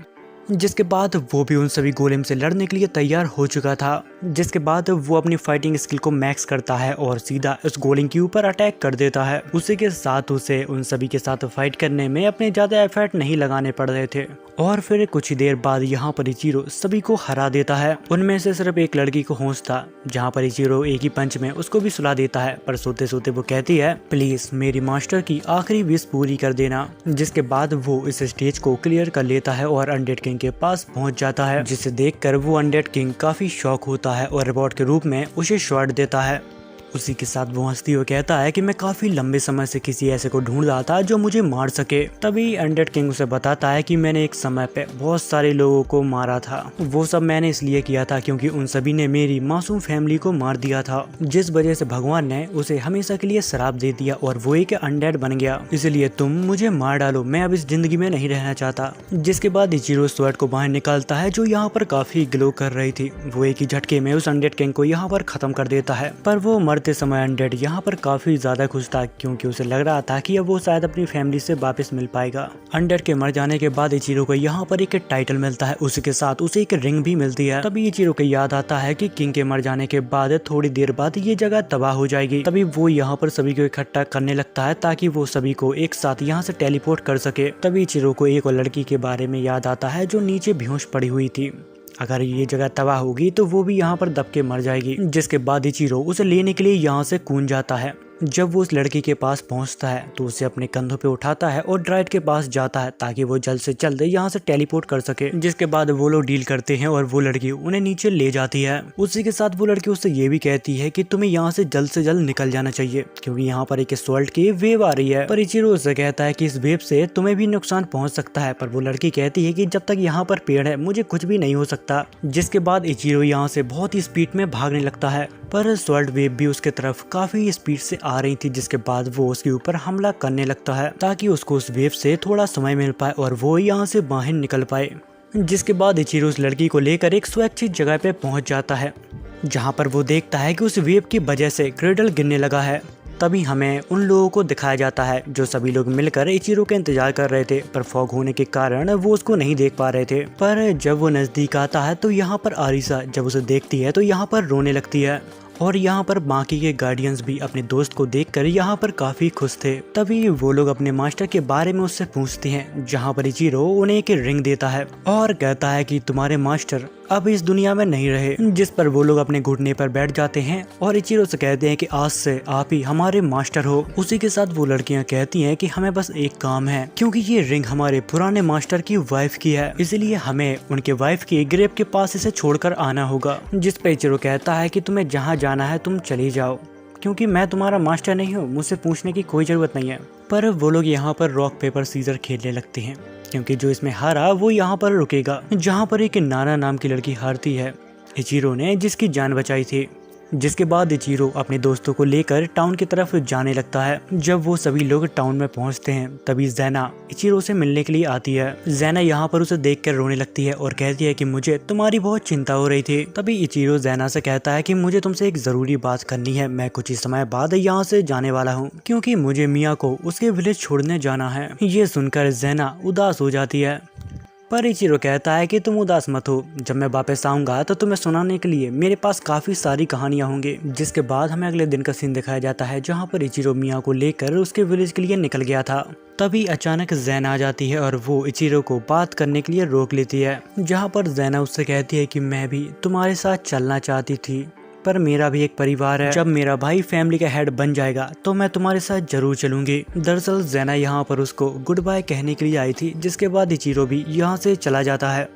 जिसके बाद वो भी उन सभी गोलेम से लड़ने के लिए तैयार हो चुका था। जिसके बाद वो अपनी फाइटिंग स्किल को मैक्स करता है और सीधा उस गोलेम के ऊपर अटैक कर देता है। उसी के साथ उसे उन सभी के साथ फाइट करने में अपने ज्यादा एफर्ट नहीं लगाने पड़ रहे थे। और फिर कुछ ही देर बाद यहाँ पर इचिरो सभी को हरा देता है। उनमें से सिर्फ एक लड़की को होश था, जहाँ पर इचिरो एक ही पंच में उसको भी सुला देता है, पर सोते सोते वो कहती है प्लीज मेरी मास्टर की आखिरी विश पूरी कर देना। जिसके बाद वो इस स्टेज को क्लियर कर लेता है और अनडेड किंग के पास पहुंच जाता है, जिसे देखकर वो अनडेड किंग काफी शॉक होता है और रिवॉर्ड के रूप में उसे शॉट देता है। उसी के साथ वो हंसती हुई कहता है कि मैं काफी लंबे समय से किसी ऐसे को ढूंढ रहा था जो मुझे मार सके। तभी अनडेड किंग उसे बताता है कि मैंने एक समय पे बहुत सारे लोगों को मारा था, वो सब मैंने इसलिए किया था क्योंकि उन सभी ने मेरी मासूम फैमिली को मार दिया था, जिस वजह से भगवान ने उसे हमेशा के लिए श्राप दे दिया और वो एक अनडेड बन गया। इसलिए तुम मुझे मार डालो, मैं अब इस जिंदगी में नहीं रहना चाहता। जिसके बाद इचिरो स्वॉर्ड को बाहर निकालता है जो यहाँ पर काफी ग्लो कर रही थी। वो एक ही झटके में उस अनडेड किंग को यहाँ पर खत्म कर देता है, पर वो मरते समय अनडेड यहाँ पर काफी ज्यादा खुश था क्योंकि उसे लग रहा था कि अब वो शायद अपनी फैमिली से वापस मिल पाएगा। अनडेड के मर जाने के बाद इचिरो को यहाँ पर एक टाइटल मिलता है, उसके साथ उसे एक रिंग भी मिलती है। तभी इचिरो को याद आता है कि किंग के मर जाने के बाद थोड़ी देर बाद ये जगह तबाह हो जाएगी। तभी वो यहाँ पर सभी को इकट्ठा करने लगता है ताकि वो सभी को एक साथ यहाँ से टेलीपोर्ट कर सके। तभी इचिरो को एक और लड़की के बारे में याद आता है जो नीचे बेहोश पड़ी हुई थी। अगर ये जगह तबाह होगी तो वो भी यहाँ पर दब के मर जाएगी। जिसके बाद इचिरो उसे लेने के लिए यहाँ से कूद जाता है। जब वो उस लड़की के पास पहुंचता है तो उसे अपने कंधों पे उठाता है और ड्राइड के पास जाता है ताकि वो जल्द से जल्द यहाँ से टेलीपोर्ट कर सके। जिसके बाद वो लोग डील करते हैं और वो लड़की उन्हें नीचे ले जाती है। उसी के साथ वो लड़की उससे ये भी कहती है कि तुम्हें यहाँ से जल्द निकल जाना चाहिए क्योंकि यहाँ पर एक सॉल्ट की वेव आ रही है। पर इचिरो उससे कहता है कि इस वेव से तुम्हें भी नुकसान पहुंच सकता है, पर वो लड़की कहती है कि जब तक यहाँ पर पेड़ है मुझे कुछ भी नहीं हो सकता। जिसके बाद इचिरो यहाँ से बहुत ही स्पीड में भागने लगता है, पर सॉल्ट वेव भी उसके तरफ काफी स्पीड से आ रही थी। जिसके बाद वो उसके ऊपर हमला करने लगता है ताकि उसको उस वेव से थोड़ा समय मिल पाए और वो यहाँ से बाहर निकल पाए। जिसके बाद इचिरो उस लड़की को लेकर एक सुरक्षित जगह पे पहुंच जाता है, जहाँ पर वो देखता है कि उस वेव की वजह से क्रेडल गिरने लगा है। तभी हमें उन लोगों को दिखाया जाता है जो सभी लोग मिलकर इचिरो का इंतजार कर रहे थे, पर फॉग होने के कारण वो उसको नहीं देख पा रहे थे। पर जब वो नजदीक आता है तो यहाँ पर आरिसा जब उसे देखती है तो यहाँ पर रोने लगती है और यहाँ पर बाकी के गार्डियंस भी अपने दोस्त को देखकर यहाँ पर काफी खुश थे। तभी वो लोग अपने मास्टर के बारे में उससे पूछते हैं, जहाँ पर इचिरो उन्हें एक रिंग देता है और कहता है कि तुम्हारे मास्टर अब इस दुनिया में नहीं रहे। जिस पर वो लोग अपने घुटने पर बैठ जाते हैं और इचिरो से कहते हैं कि आज से आप ही हमारे मास्टर हो। उसी के साथ वो लड़कियां कहती हैं कि हमें बस एक काम है, क्योंकि ये रिंग हमारे पुराने मास्टर की वाइफ की है, इसलिए हमें उनके वाइफ की ग्रेव के पास इसे छोड़कर आना होगा। जिस पर इचिरो कहता है कि तुम्हें जहाँ जाना है तुम चली जाओ, क्योंकि मैं तुम्हारा मास्टर नहीं हूँ, मुझसे पूछने की कोई जरूरत नहीं है। पर वो लोग यहाँ पर रॉक पेपर सीजर खेलने लगते हैं, क्योंकि जो इसमें हारा वो यहाँ पर रुकेगा। जहाँ पर एक नाना नाम की लड़की हारती है इचिरो ने, जिसकी जान बचाई थी। जिसके बाद इचिरो अपने दोस्तों को लेकर टाउन की तरफ जाने लगता है। जब वो सभी लोग टाउन में पहुंचते हैं तभी ज़ैना इचिरो से मिलने के लिए आती है। ज़ैना यहाँ पर उसे देखकर रोने लगती है और कहती है कि मुझे तुम्हारी बहुत चिंता हो रही थी। तभी इचिरो ज़ैना से कहता है कि मुझे तुमसे एक जरूरी बात करनी है, मैं कुछ ही समय बाद यहाँ से जाने वाला हूँ, क्योंकि मुझे मिया को उसके विलेज छोड़ने जाना है। ये सुनकर ज़ैना उदास हो जाती है, पर इचिरो कहता है कि तुम उदास मत हो, जब मैं वापस आऊंगा तो तुम्हें सुनाने के लिए मेरे पास काफी सारी कहानियां होंगी। जिसके बाद हमें अगले दिन का सीन दिखाया जाता है, जहां पर इचिरो मिया को लेकर उसके विलेज के लिए निकल गया था। तभी अचानक ज़ैना आ जाती है और वो इचिरो को बात करने के लिए रोक लेती है, जहां पर ज़ैना उससे कहती है कि मैं भी तुम्हारे साथ चलना चाहती थी, पर मेरा भी एक परिवार है, जब मेरा भाई फैमिली का हेड बन जाएगा तो मैं तुम्हारे साथ जरूर चलूंगी। दरअसल ज़ैना यहाँ पर उसको गुड बाय कहने के लिए आई थी, जिसके बाद इचिरो भी यहाँ से चला जाता है।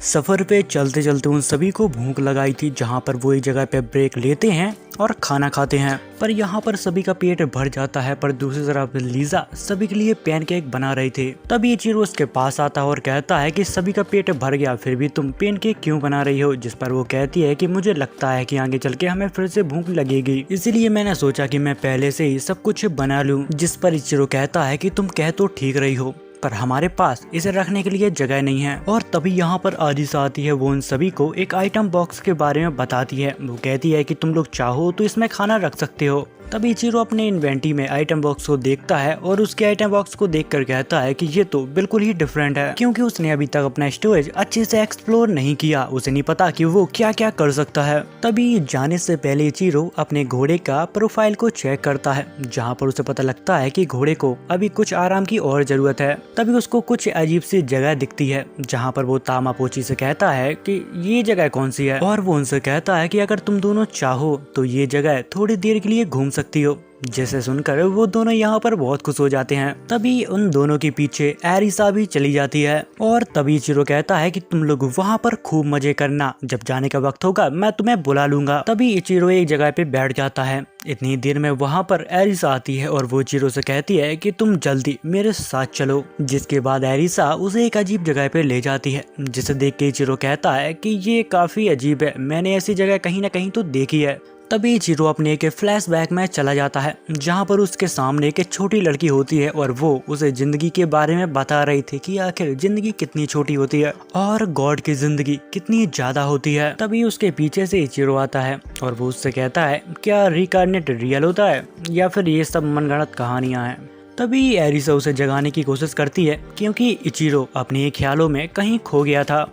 सफर पे चलते चलते उन सभी को भूख लगाई थी, जहाँ पर वो एक जगह पे ब्रेक लेते हैं और खाना खाते हैं। पर यहाँ पर सभी का पेट भर जाता है, पर दूसरी तरफ लीजा सभी के लिए पैनकेक बना रही थी। तभी इचिरो उसके पास आता है और कहता है कि सभी का पेट भर गया, फिर भी तुम पैनकेक क्यों बना रही हो? जिस पर वो कहती है कि मुझे लगता है कि आगे चल के हमें फिर से भूख लगेगी, इसीलिए मैंने सोचा कि मैं पहले से ही सब कुछ बना लूं। जिस पर इचिरो कहता है कि तुम कह तो ठीक रही हो, पर हमारे पास इसे रखने के लिए जगह नहीं है। और तभी यहाँ पर आरिसा आती है, वो उन सभी को एक आइटम बॉक्स के बारे में बताती है। वो कहती है कि तुम लोग चाहो तो इसमें खाना रख सकते हो। तभी इचिरो अपने इन्वेंटरी में आइटम बॉक्स को देखता है और उसके आइटम बॉक्स को देखकर कहता है कि ये तो बिल्कुल ही डिफरेंट है, क्योंकि उसने अभी तक अपना स्टोरेज अच्छे से एक्सप्लोर नहीं किया, उसे नहीं पता कि वो क्या क्या कर सकता है। तभी जाने से पहले इचिरो अपने घोड़े का प्रोफाइल को चेक करता है, जहाँ पर उसे पता लगता है कि घोड़े को अभी कुछ आराम की और जरूरत है। तभी उसको कुछ अजीब सी जगह दिखती है, जहाँ पर वो तामापोची से कहता है कि ये जगह कौन सी है, और वो उनसे कहता है कि अगर तुम दोनों चाहो तो ये जगह थोड़ी देर के लिए घूम सकती हो। जैसे सुनकर वो दोनों यहाँ पर बहुत खुश हो जाते हैं। तभी उन दोनों के पीछे एरिसा भी चली जाती है और तभी इचिरो कहता है कि तुम लोग वहाँ पर खूब मजे करना, जब जाने का वक्त होगा मैं तुम्हें बुला लूंगा। तभी इचिरो एक जगह पे बैठ जाता है। इतनी देर में वहाँ पर एरिसा आती है और वो इचिरो से कहती है कि तुम जल्दी मेरे साथ चलो। जिसके बाद एरिसा उसे एक अजीब जगह पे ले जाती है, जिसे देख के इचिरो कहता है कि ये काफी अजीब है, मैंने ऐसी जगह कहीं ना कहीं तो देखी है। तभी इचिरो अपने एक फ्लैशबैक में चला जाता है, जहाँ पर उसके सामने एक छोटी लड़की होती है और वो उसे जिंदगी के बारे में बता रही थी कि आखिर जिंदगी कितनी छोटी होती है और गॉड की जिंदगी कितनी ज्यादा होती है। तभी उसके पीछे से इचिरो आता है और वो उससे कहता है, क्या रिकार्नेट रियल होता है या फिर ये सब मनगढ़ंत कहानियां हैं? तभी एरिसा उसे जगाने की कोशिश करती है, क्योंकि इचिरो अपने ख्यालों में कहीं खो गया था।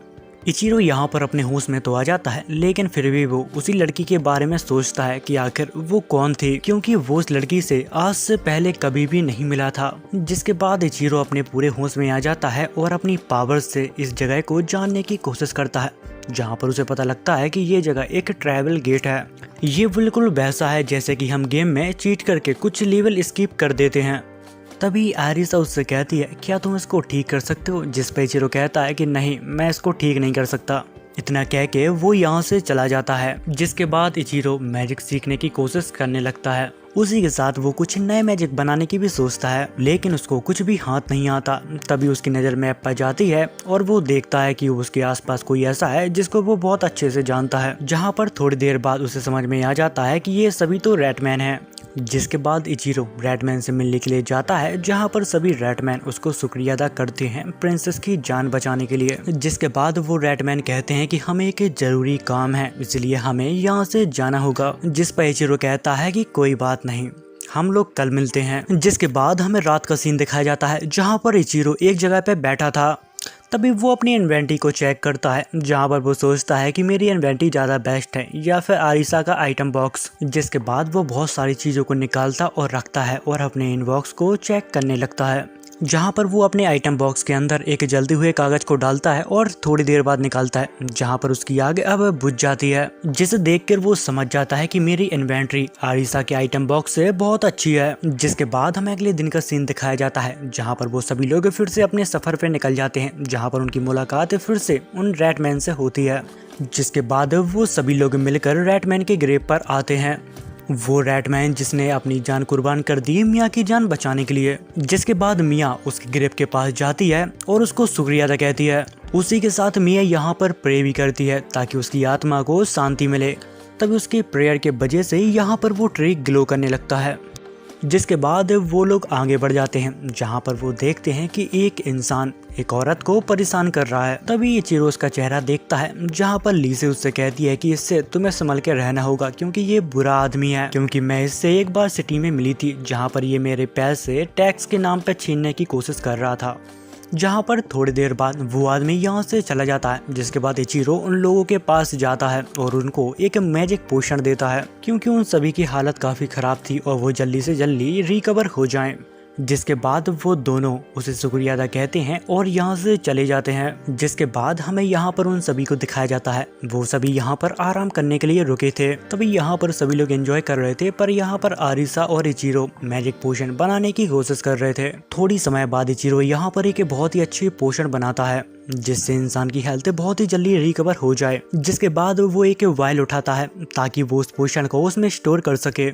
इचिरो यहाँ पर अपने होश में तो आ जाता है, लेकिन फिर भी वो उसी लड़की के बारे में सोचता है कि आखिर वो कौन थी, क्योंकि वो उस लड़की से आज से पहले कभी भी नहीं मिला था। जिसके बाद इचिरो अपने पूरे होश में आ जाता है और अपनी पावर से इस जगह को जानने की कोशिश करता है, जहाँ पर उसे पता लगता है कि ये जगह एक ट्रैवल गेट है। ये बिल्कुल वैसा है जैसे कि हम गेम में चीट करके कुछ लेवल स्किप कर देते हैं। तभी एरिसा उससे कहती है, क्या तुम इसको ठीक कर सकते हो? जिस पे इचिरो कहता है कि नहीं, मैं इसको ठीक नहीं कर सकता। इतना कह के वो यहाँ से चला जाता है। जिसके बाद इचिरो मैजिक सीखने की कोशिश करने लगता है। उसी के साथ वो कुछ नए मैजिक बनाने की भी सोचता है, लेकिन उसको कुछ भी हाथ नहीं आता। तभी उसकी नज़र मैप पर जाती है और वो देखता है कि उसके आसपास कोई ऐसा है जिसको वो बहुत अच्छे से जानता है, जहाँ पर थोड़ी देर बाद उसे समझ में आ जाता है कि ये सभी तो रैटमैन है। जिसके बाद इचिरो रैटमैन से मिलने के लिए जाता है, जहाँ पर सभी रैटमैन उसको शुक्रिया अदा करते हैं प्रिंसेस की जान बचाने के लिए। जिसके बाद वो रैटमैन कहते हैं कि हमें एक जरूरी काम है, इसलिए हमें यहाँ से जाना होगा। जिस पर इचिरो कहता है कि कोई बात नहीं, हम लोग कल मिलते हैं। जिसके बाद हमें रात का सीन दिखाया जाता है जहाँ पर इचिरो एक जगह पे बैठा था। तभी वो अपनी इन्वेंटरी को चेक करता है जहाँ पर वो सोचता है कि मेरी इन्वेंटरी ज़्यादा बेस्ट है या फिर आरिसा का आइटम बॉक्स। जिसके बाद वो बहुत सारी चीज़ों को निकालता और रखता है और अपने इनबॉक्स को चेक करने लगता है, जहाँ पर वो अपने आइटम बॉक्स के अंदर एक जलते हुए कागज को डालता है और थोड़ी देर बाद निकालता है, जहाँ पर उसकी आग अब बुझ जाती है। जिसे देखकर वो समझ जाता है कि मेरी इन्वेंटरी आरिसा के आइटम बॉक्स से बहुत अच्छी है। जिसके बाद हमें अगले दिन का सीन दिखाया जाता है जहाँ पर वो सभी लोग फिर से अपने सफर पे निकल जाते हैं, जहाँ पर उनकी मुलाकात फिर से उन रैटमैन से होती है। जिसके बाद वो सभी लोग मिलकर रैटमैन के ग्रेव पर आते हैं। वो रैटमैन जिसने अपनी जान कुर्बान कर दी मिया की जान बचाने के लिए। जिसके बाद मिया उसके ग्रेव के पास जाती है और उसको शुक्रिया अदा कहती है। उसी के साथ मिया यहाँ पर प्रे भी करती है ताकि उसकी आत्मा को शांति मिले। तभी उसके प्रेयर के वजह से यहाँ पर वो ट्री ग्लो करने लगता है। जिसके बाद वो लोग आगे बढ़ जाते हैं जहाँ पर वो देखते हैं कि एक इंसान एक औरत को परेशान कर रहा है। तभी इचिरो उसका चेहरा देखता है जहाँ पर लीसे उससे कहती है कि इससे तुम्हें संभल के रहना होगा क्योंकि ये बुरा आदमी है। क्योंकि मैं इससे एक बार सिटी में मिली थी जहाँ पर ये मेरे पैसे टैक्स के नाम पर छीनने की कोशिश कर रहा था। जहाँ पर थोड़ी देर बाद वो आदमी यहाँ से चला जाता है। जिसके बाद इचिरो उन लोगों के पास जाता है और उनको एक मैजिक पोशन देता है क्योंकि उन सभी की हालत काफी खराब थी और वो जल्दी से जल्दी रिकवर हो जाएं। जिसके बाद वो दोनों उसे शुक्रिया अदा कहते हैं और यहाँ से चले जाते हैं। जिसके बाद हमें यहाँ पर उन सभी को दिखाया जाता है वो सभी यहाँ पर आराम करने के लिए रुके थे। तभी यहाँ पर सभी लोग एंजॉय कर रहे थे, पर यहाँ पर आरिसा और इचिरो मैजिक पोशन बनाने की कोशिश कर रहे थे। थोड़ी समय बाद इचिरो यहाँ पर एक बहुत ही अच्छी पोशन बनाता है जिससे इंसान की हेल्थ बहुत ही जल्दी रिकवर हो जाए। जिसके बाद वो एक वायल उठाता है ताकि वो उस पोशन को उसमें स्टोर कर सके।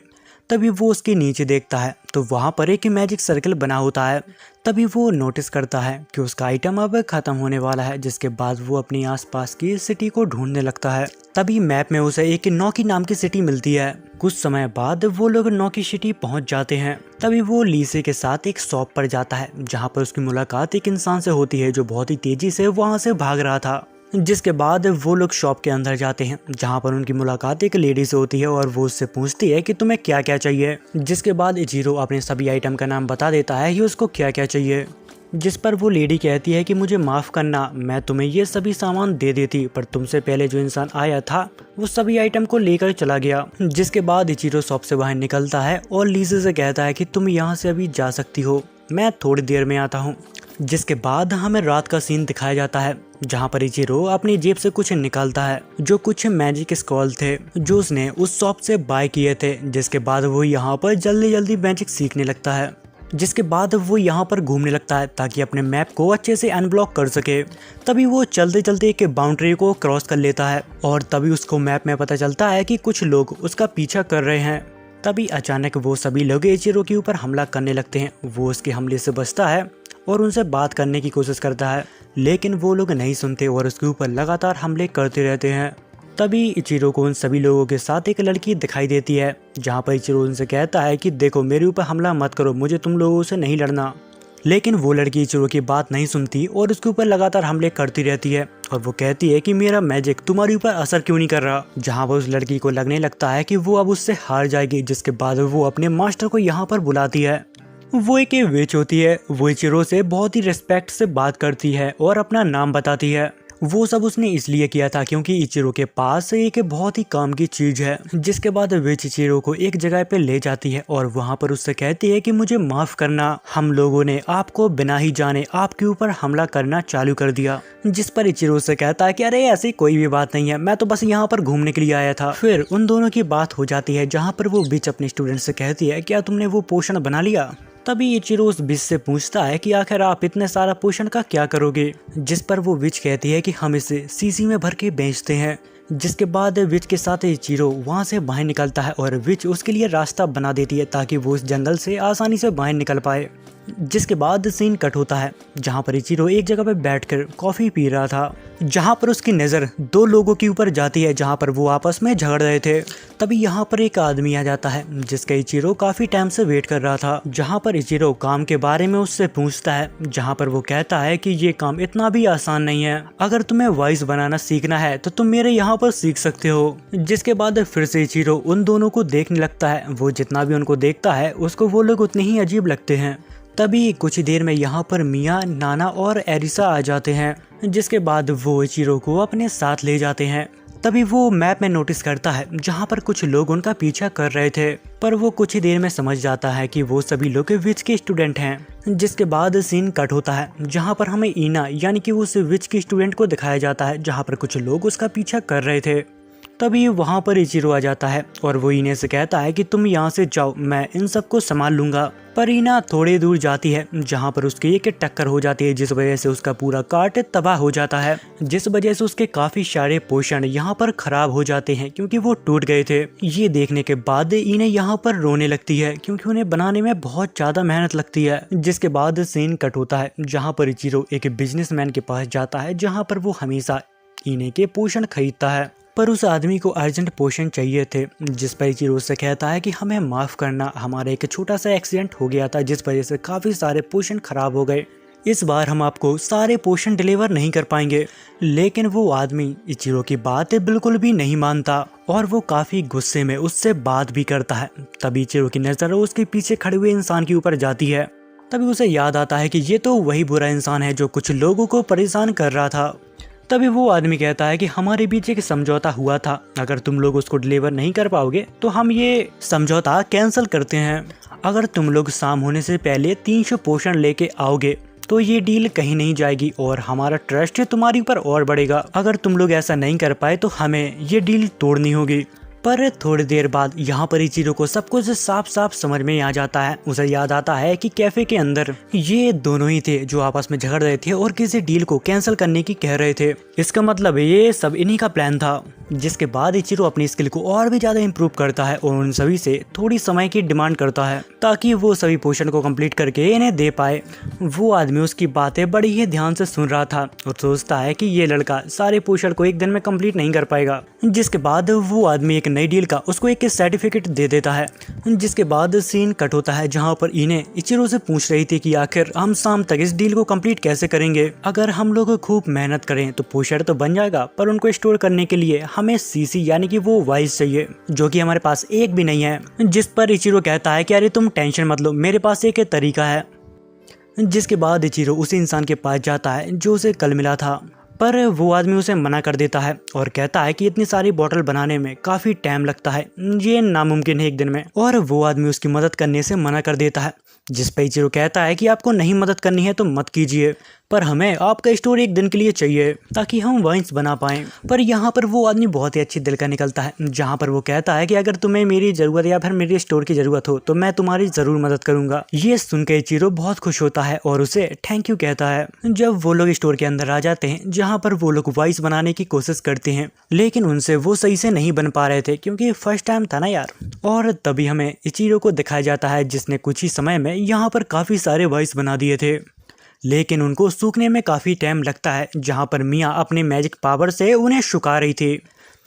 तभी वो उसके नीचे देखता है तो वहाँ पर एक मैजिक सर्कल बना होता है। तभी वो नोटिस करता है कि उसका आइटम अब खत्म होने वाला है। जिसके बाद वो अपनी आसपास की सिटी को ढूंढने लगता है। तभी मैप में उसे एक नौकी नाम की सिटी मिलती है। कुछ समय बाद वो लोग नौकी सिटी पहुंच जाते हैं। तभी वो लीसे के साथ एक शॉप पर जाता है जहाँ पर उसकी मुलाकात एक इंसान से होती है जो बहुत ही तेजी से वहाँ से भाग रहा था। जिसके बाद वो लोग शॉप के अंदर जाते हैं जहाँ पर उनकी मुलाकात एक लेडी से होती है और वो उससे पूछती है कि तुम्हें क्या क्या चाहिए। जिसके बाद इचिरो अपने सभी आइटम का नाम बता देता है कि उसको क्या क्या चाहिए। जिस पर वो लेडी कहती है कि मुझे माफ़ करना, मैं तुम्हें ये सभी सामान दे देती पर तुमसे पहले जो इंसान आया था वो सभी आइटम को लेकर चला गया। जिसके बाद इचिरो शॉप से बाहर निकलता है और लीसे से कहता है कि तुम यहाँ से अभी जा सकती हो, मैं थोड़ी देर में आता हूँ। जिसके बाद हमें रात का सीन दिखाया जाता है जहाँ पर इचिरो अपनी जेब से कुछ निकालता है जो कुछ मैजिक स्क्रॉल थे जो उसने उस शॉप से बाय किए थे। जिसके बाद वो यहाँ पर जल्दी जल्दी मैजिक सीखने लगता है। जिसके बाद वो यहाँ पर घूमने लगता है ताकि अपने मैप को अच्छे से अनब्लॉक कर सके। तभी वो चलते चलते एक बाउंड्री को क्रॉस कर लेता है और तभी उसको मैप में पता चलता है कि कुछ लोग उसका पीछा कर रहे हैं। तभी अचानक वो सभी लोग इचिरो के ऊपर हमला करने लगते हैं। वो उसके हमले से बचता है और उनसे बात करने की कोशिश करता है, लेकिन वो लोग नहीं सुनते और उसके ऊपर लगातार हमले करते रहते हैं। तभी इचिरो को उन सभी लोगों के साथ एक लड़की दिखाई देती है जहाँ पर इचिरो उनसे कहता है कि देखो मेरे ऊपर हमला मत करो, मुझे तुम लोगों से नहीं लड़ना। लेकिन वो लड़की इचिरो की बात नहीं सुनती और उसके ऊपर लगातार हमले करती रहती है और वो कहती है कि मेरा मैजिक तुम्हारे ऊपर असर क्यों नहीं कर रहा। जहाँ पर उस लड़की को लगने लगता है कि वो अब उससे हार जाएगी। जिसके बाद वो अपने मास्टर को यहाँ पर बुलाती है। वो एक विच होती है। वो इचिरो से बहुत ही रिस्पेक्ट से बात करती है और अपना नाम बताती है। वो सब उसने इसलिए किया था क्योंकि इचिरो के पास एक बहुत ही काम की चीज है। जिसके बाद विच इचिरो को एक जगह पे ले जाती है और वहाँ पर उससे कहती है कि मुझे माफ करना, हम लोगों ने आपको बिना ही जाने आपके ऊपर हमला करना चालू कर दिया। जिस पर इचिरो से कहता है कि अरे ऐसी कोई भी बात नहीं है, मैं तो बस यहाँ पर घूमने के लिए आया था। फिर उन दोनों की बात हो जाती है जहाँ पर वो विच अपने स्टूडेंट से कहती है क्या तुमने वो पोशन बना लिया। तभी इचिरो उस विच से पूछता है कि आखिर आप इतने सारा पोशन का क्या करोगे। जिस पर वो विच कहती है कि हम इसे सीसी में भर के बेचते हैं। जिसके बाद विच के साथ इचिरो वहाँ से बाहर निकलता है और विच उसके लिए रास्ता बना देती है ताकि वो उस जंगल से आसानी से बाहर निकल पाए। जिसके बाद सीन कट होता है जहाँ पर इचिरो एक जगह पे बैठकर कॉफी पी रहा था, जहाँ पर उसकी नज़र दो लोगों के ऊपर जाती है जहाँ पर वो आपस में झगड़ रहे थे। तभी यहाँ पर एक आदमी आ जाता है जिसका इचिरो काफी टाइम से वेट कर रहा था, जहाँ पर इचिरो काम के बारे में उससे पूछता है, जहाँ पर वो कहता है कि ये काम इतना भी आसान नहीं है, अगर तुम्हें वॉइस बनाना सीखना है तो तुम मेरे यहाँ पर सीख सकते हो। जिसके बाद फिर से इचिरो उन दोनों को देखने लगता है, वो जितना भी उनको देखता है उसको वो लोग उतने ही अजीब लगते हैं। तभी कुछ देर में यहाँ पर मिया, नाना और एरिसा आ जाते हैं, जिसके बाद वो इचिरो को अपने साथ ले जाते हैं। तभी वो मैप में नोटिस करता है जहाँ पर कुछ लोग उनका पीछा कर रहे थे, पर वो कुछ ही देर में समझ जाता है कि वो सभी लोग विच के स्टूडेंट हैं। जिसके बाद सीन कट होता है जहाँ पर हमें ईना यानी कि उस विच के स्टूडेंट को दिखाया जाता है जहाँ पर कुछ लोग उसका पीछा कर रहे थे। तभी वहाँ पर इचिरो आ जाता है और वो ईने से कहता है कि तुम यहाँ से जाओ, मैं इन सबको संभाल लूंगा। पर ईना थोड़ी दूर जाती है जहाँ पर उसकी एक टक्कर हो जाती है, जिस वजह से उसका पूरा कार्ट तबाह हो जाता है, जिस वजह से उसके काफी सारे पोषण यहाँ पर खराब हो जाते हैं क्योंकि वो टूट गए थे। ये देखने के बाद ईने यहाँ पर रोने लगती है क्योंकि उन्हें बनाने में बहुत ज्यादा मेहनत लगती है। जिसके बाद सीन कट होता है जहाँ पर इचिरो एक बिजनेसमैन के पास जाता है जहाँ पर वो हमेशा ईने के पोषण खरीदता है, पर उस आदमी को अर्जेंट पोषण चाहिए थे। जिस पर इचिरो से कहता है कि हमें माफ करना, हमारा एक छोटा सा एक्सीडेंट हो गया था जिस वजह से काफी सारे पोषण खराब हो गए, इस बार हम आपको सारे पोषण डिलीवर नहीं कर पाएंगे। लेकिन वो आदमी इचिरो की बात बिल्कुल भी नहीं मानता और वो काफी गुस्से में उससे बात भी करता है। तभी इचिरो की नजर उसके पीछे खड़े हुए इंसान के ऊपर जाती है। तभी उसे याद आता है कि ये तो वही बुरा इंसान है जो कुछ लोगों को परेशान कर रहा था। तभी वो आदमी कहता है कि हमारे बीच एक समझौता हुआ था, अगर तुम लोग उसको डिलीवर नहीं कर पाओगे तो हम ये समझौता कैंसिल करते हैं। अगर तुम लोग शाम होने से पहले 300 पोषण लेके आओगे तो ये डील कहीं नहीं जाएगी और हमारा ट्रस्ट तुम्हारे ऊपर और बढ़ेगा। अगर तुम लोग ऐसा नहीं कर पाए तो हमें ये डील तोड़नी होगी। पर थोड़ी देर बाद यहाँ पर इचिरो को सब कुछ साफ साफ समझ में आ जाता है। उसे याद आता है कि कैफे के अंदर ये दोनों ही थे जो आपस में झगड़ रहे थे और किसी डील को कैंसिल करने की कह रहे थे। इसका मतलब ये सब इन्हीं का प्लान था। जिसके बाद इचिरो अपनी स्किल को और भी ज्यादा इम्प्रूव करता है और उन सभी से थोड़ी समय की डिमांड करता है ताकि वो सभी पोषण को कंप्लीट करके इन्हें दे पाए। वो आदमी उसकी बातें बड़ी ही ध्यान से सुन रहा था और सोचता है कि ये लड़का सारे पोषण को एक दिन में कंप्लीट नहीं कर पाएगा। जिसके बाद वो आदमी एक नई डील का उसको एक सर्टिफिकेट दे देता है। जिसके बाद सीन कट होता है जहाँ पर इन्हें इचिरो से पूछ रही थी कि आखिर हम शाम तक इस डील को कंप्लीट कैसे करेंगे। अगर हम लोग खूब मेहनत करें तो पोषण तो बन जाएगा, पर उनको स्टोर करने के लिए हमें सीसी यानी कि वो वाइस चाहिए जो कि हमारे पास एक भी नहीं है। जिस पर इचिरो कहता है कि अरे तुम टेंशन मत लो, मेरे पास एक तरीका है। जिसके बाद इचिरो उसी इंसान के पास जाता है जो उसे कल मिला था, पर वो आदमी उसे मना कर देता है और कहता है कि इतनी सारी बोतल बनाने में काफी टाइम लगता है, ये नामुमकिन है एक दिन में। और वो आदमी उसकी मदद करने से मना कर देता है। जिस पे इचिरो कहता है कि आपको नहीं मदद करनी है तो मत कीजिए, पर हमें आपका स्टोर एक दिन के लिए चाहिए ताकि हम वाइन्स बना पाएं। पर यहाँ पर वो आदमी बहुत ही अच्छी दिल का निकलता है, जहाँ पर वो कहता है कि अगर तुम्हें मेरी जरूरत या फिर मेरे स्टोर की जरूरत हो तो मैं तुम्हारी जरूर मदद करूंगा। ये सुनकर इचिरो बहुत खुश होता है और उसे थैंक यू कहता है। जब वो लोग स्टोर के अंदर आ जाते हैं जहाँ पर वो लोग वाइस बनाने की कोशिश करते हैं, लेकिन उनसे वो सही से नहीं बन पा रहे थे क्योंकि फर्स्ट टाइम था ना यार। और तभी हमें इचिरो को दिखाया जाता है जिसने कुछ ही समय में यहाँ पर काफी सारे वाइस बना दिए थे, लेकिन उनको सूखने में काफ़ी टाइम लगता है। जहाँ पर मिया अपने मैजिक पावर से उन्हें सुखा रही थी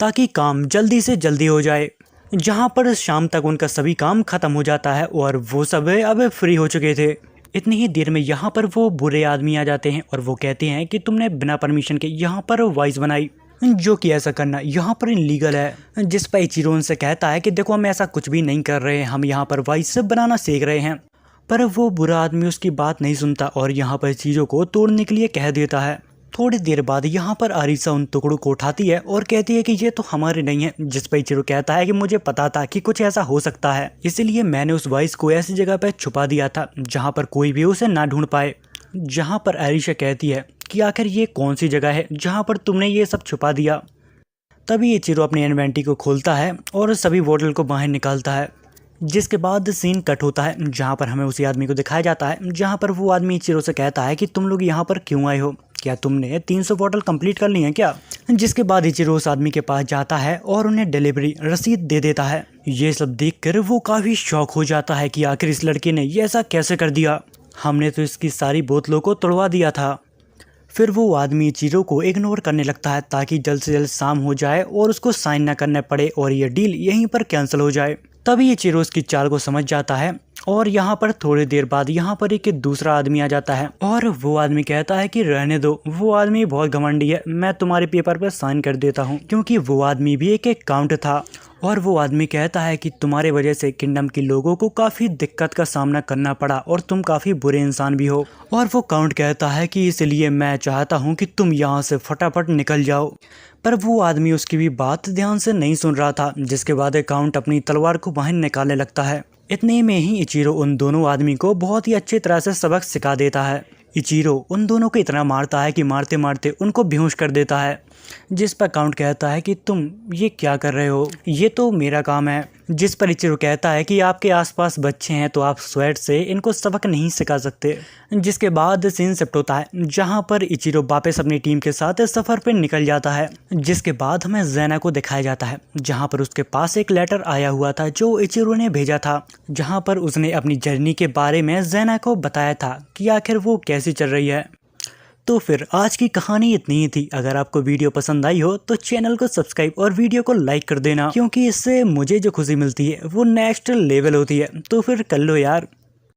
ताकि काम जल्दी से जल्दी हो जाए। जहाँ पर शाम तक उनका सभी काम खत्म हो जाता है और वो सब अब फ्री हो चुके थे। इतनी ही देर में यहाँ पर वो बुरे आदमी आ जाते हैं और वो कहते हैं कि तुमने बिना परमिशन के यहाँ पर वॉइस बनाई, जो कि ऐसा करना यहाँ पर इनलीगल है। जिस पर इचिरो उनसे कहता है कि देखो हम ऐसा कुछ भी नहीं कर रहे हैं, हम यहाँ पर वॉइस बनाना सीख रहे हैं। पर वो बुरा आदमी उसकी बात नहीं सुनता और यहाँ पर चीज़ों को तोड़ने के लिए कह देता है। थोड़ी देर बाद यहाँ पर आरिसा उन टुकड़ों को उठाती है और कहती है कि ये तो हमारे नहीं है। जिस पर इचिरो कहता है कि मुझे पता था कि कुछ ऐसा हो सकता है, इसीलिए मैंने उस वॉइस को ऐसी जगह पर छुपा दिया था जहाँ पर कोई भी उसे ना ढूंढ पाए। जहाँ पर आरिशा कहती है कि आखिर ये कौन सी जगह है जहाँ पर तुमने ये सब छुपा दिया। तभी इचिरो अपनी इन्वेंटरी को खोलता है और सभी बोतल को बाहर निकालता है। जिसके बाद सीन कट होता है जहाँ पर हमें उसी आदमी को दिखाया जाता है, जहाँ पर वो आदमी इचिरो से कहता है कि तुम लोग यहाँ पर क्यों आए हो, क्या तुमने 300 बोतल कंप्लीट कर ली है क्या। जिसके बाद इचिरो उस आदमी के पास जाता है और उन्हें डिलीवरी रसीद दे देता है। ये सब देखकर वो काफ़ी शॉक हो जाता है कि आखिर इस लड़के ने ये ऐसा कैसे कर दिया। हमने तो इसकी सारी बोतलों को तोड़वा दिया था। फिर वो आदमी इचिरो को इग्नोर करने लगता है ताकि जल्द से जल्द शाम हो जाए और उसको साइन ना करना पड़े और ये डील यहीं पर कैंसिल हो जाए। तभी इचिरो उसकी चाल को समझ जाता है और यहाँ पर थोड़ी देर बाद यहाँ पर एक दूसरा आदमी आ जाता है और वो आदमी कहता है कि रहने दो, वो आदमी बहुत घमंडी है, मैं तुम्हारे पेपर पर साइन कर देता हूँ। क्योंकि वो आदमी भी एक काउंट था और वो आदमी कहता है कि तुम्हारे वजह से किंगडम के लोगों को काफ़ी दिक्कत का सामना करना पड़ा और तुम काफ़ी बुरे इंसान भी हो। और वो काउंट कहता है कि इसलिए मैं चाहता हूँ कि तुम यहाँ से फटाफट निकल जाओ। पर वो आदमी उसकी भी बात ध्यान से नहीं सुन रहा था, जिसके बाद काउंट अपनी तलवार को बाहर निकालने लगता है। इतने में ही इचिरो उन दोनों आदमी को बहुत ही अच्छी तरह से सबक सिखा देता है। इचिरो उन दोनों को इतना मारता है कि मारते मारते उनको बेहोश कर देता है, जिस पर काउंट कहता है कि तुम ये क्या कर रहे हो, ये तो मेरा काम है। जिस पर इचिरो कहता है कि आपके आसपास बच्चे हैं तो आप स्वेट से इनको सबक नहीं सिखा सकते। जिसके बाद सीन शिफ्ट होता है जहां पर इचिरो वापस अपनी टीम के साथ सफर पर निकल जाता है। जिसके बाद हमें ज़ेना को दिखाया जाता है जहां पर उसके पास एक लेटर आया हुआ था जो इचिरो ने भेजा था, जहां पर उसने अपनी जर्नी के बारे में ज़ेना को बताया था कि आखिर वो कैसी चल रही है। तो फिर आज की कहानी इतनी ही थी। अगर आपको वीडियो पसंद आई हो तो चैनल को सब्सक्राइब और वीडियो को लाइक कर देना, क्योंकि इससे मुझे जो खुशी मिलती है वो नेक्स्ट लेवल होती है। तो फिर कर लो यार।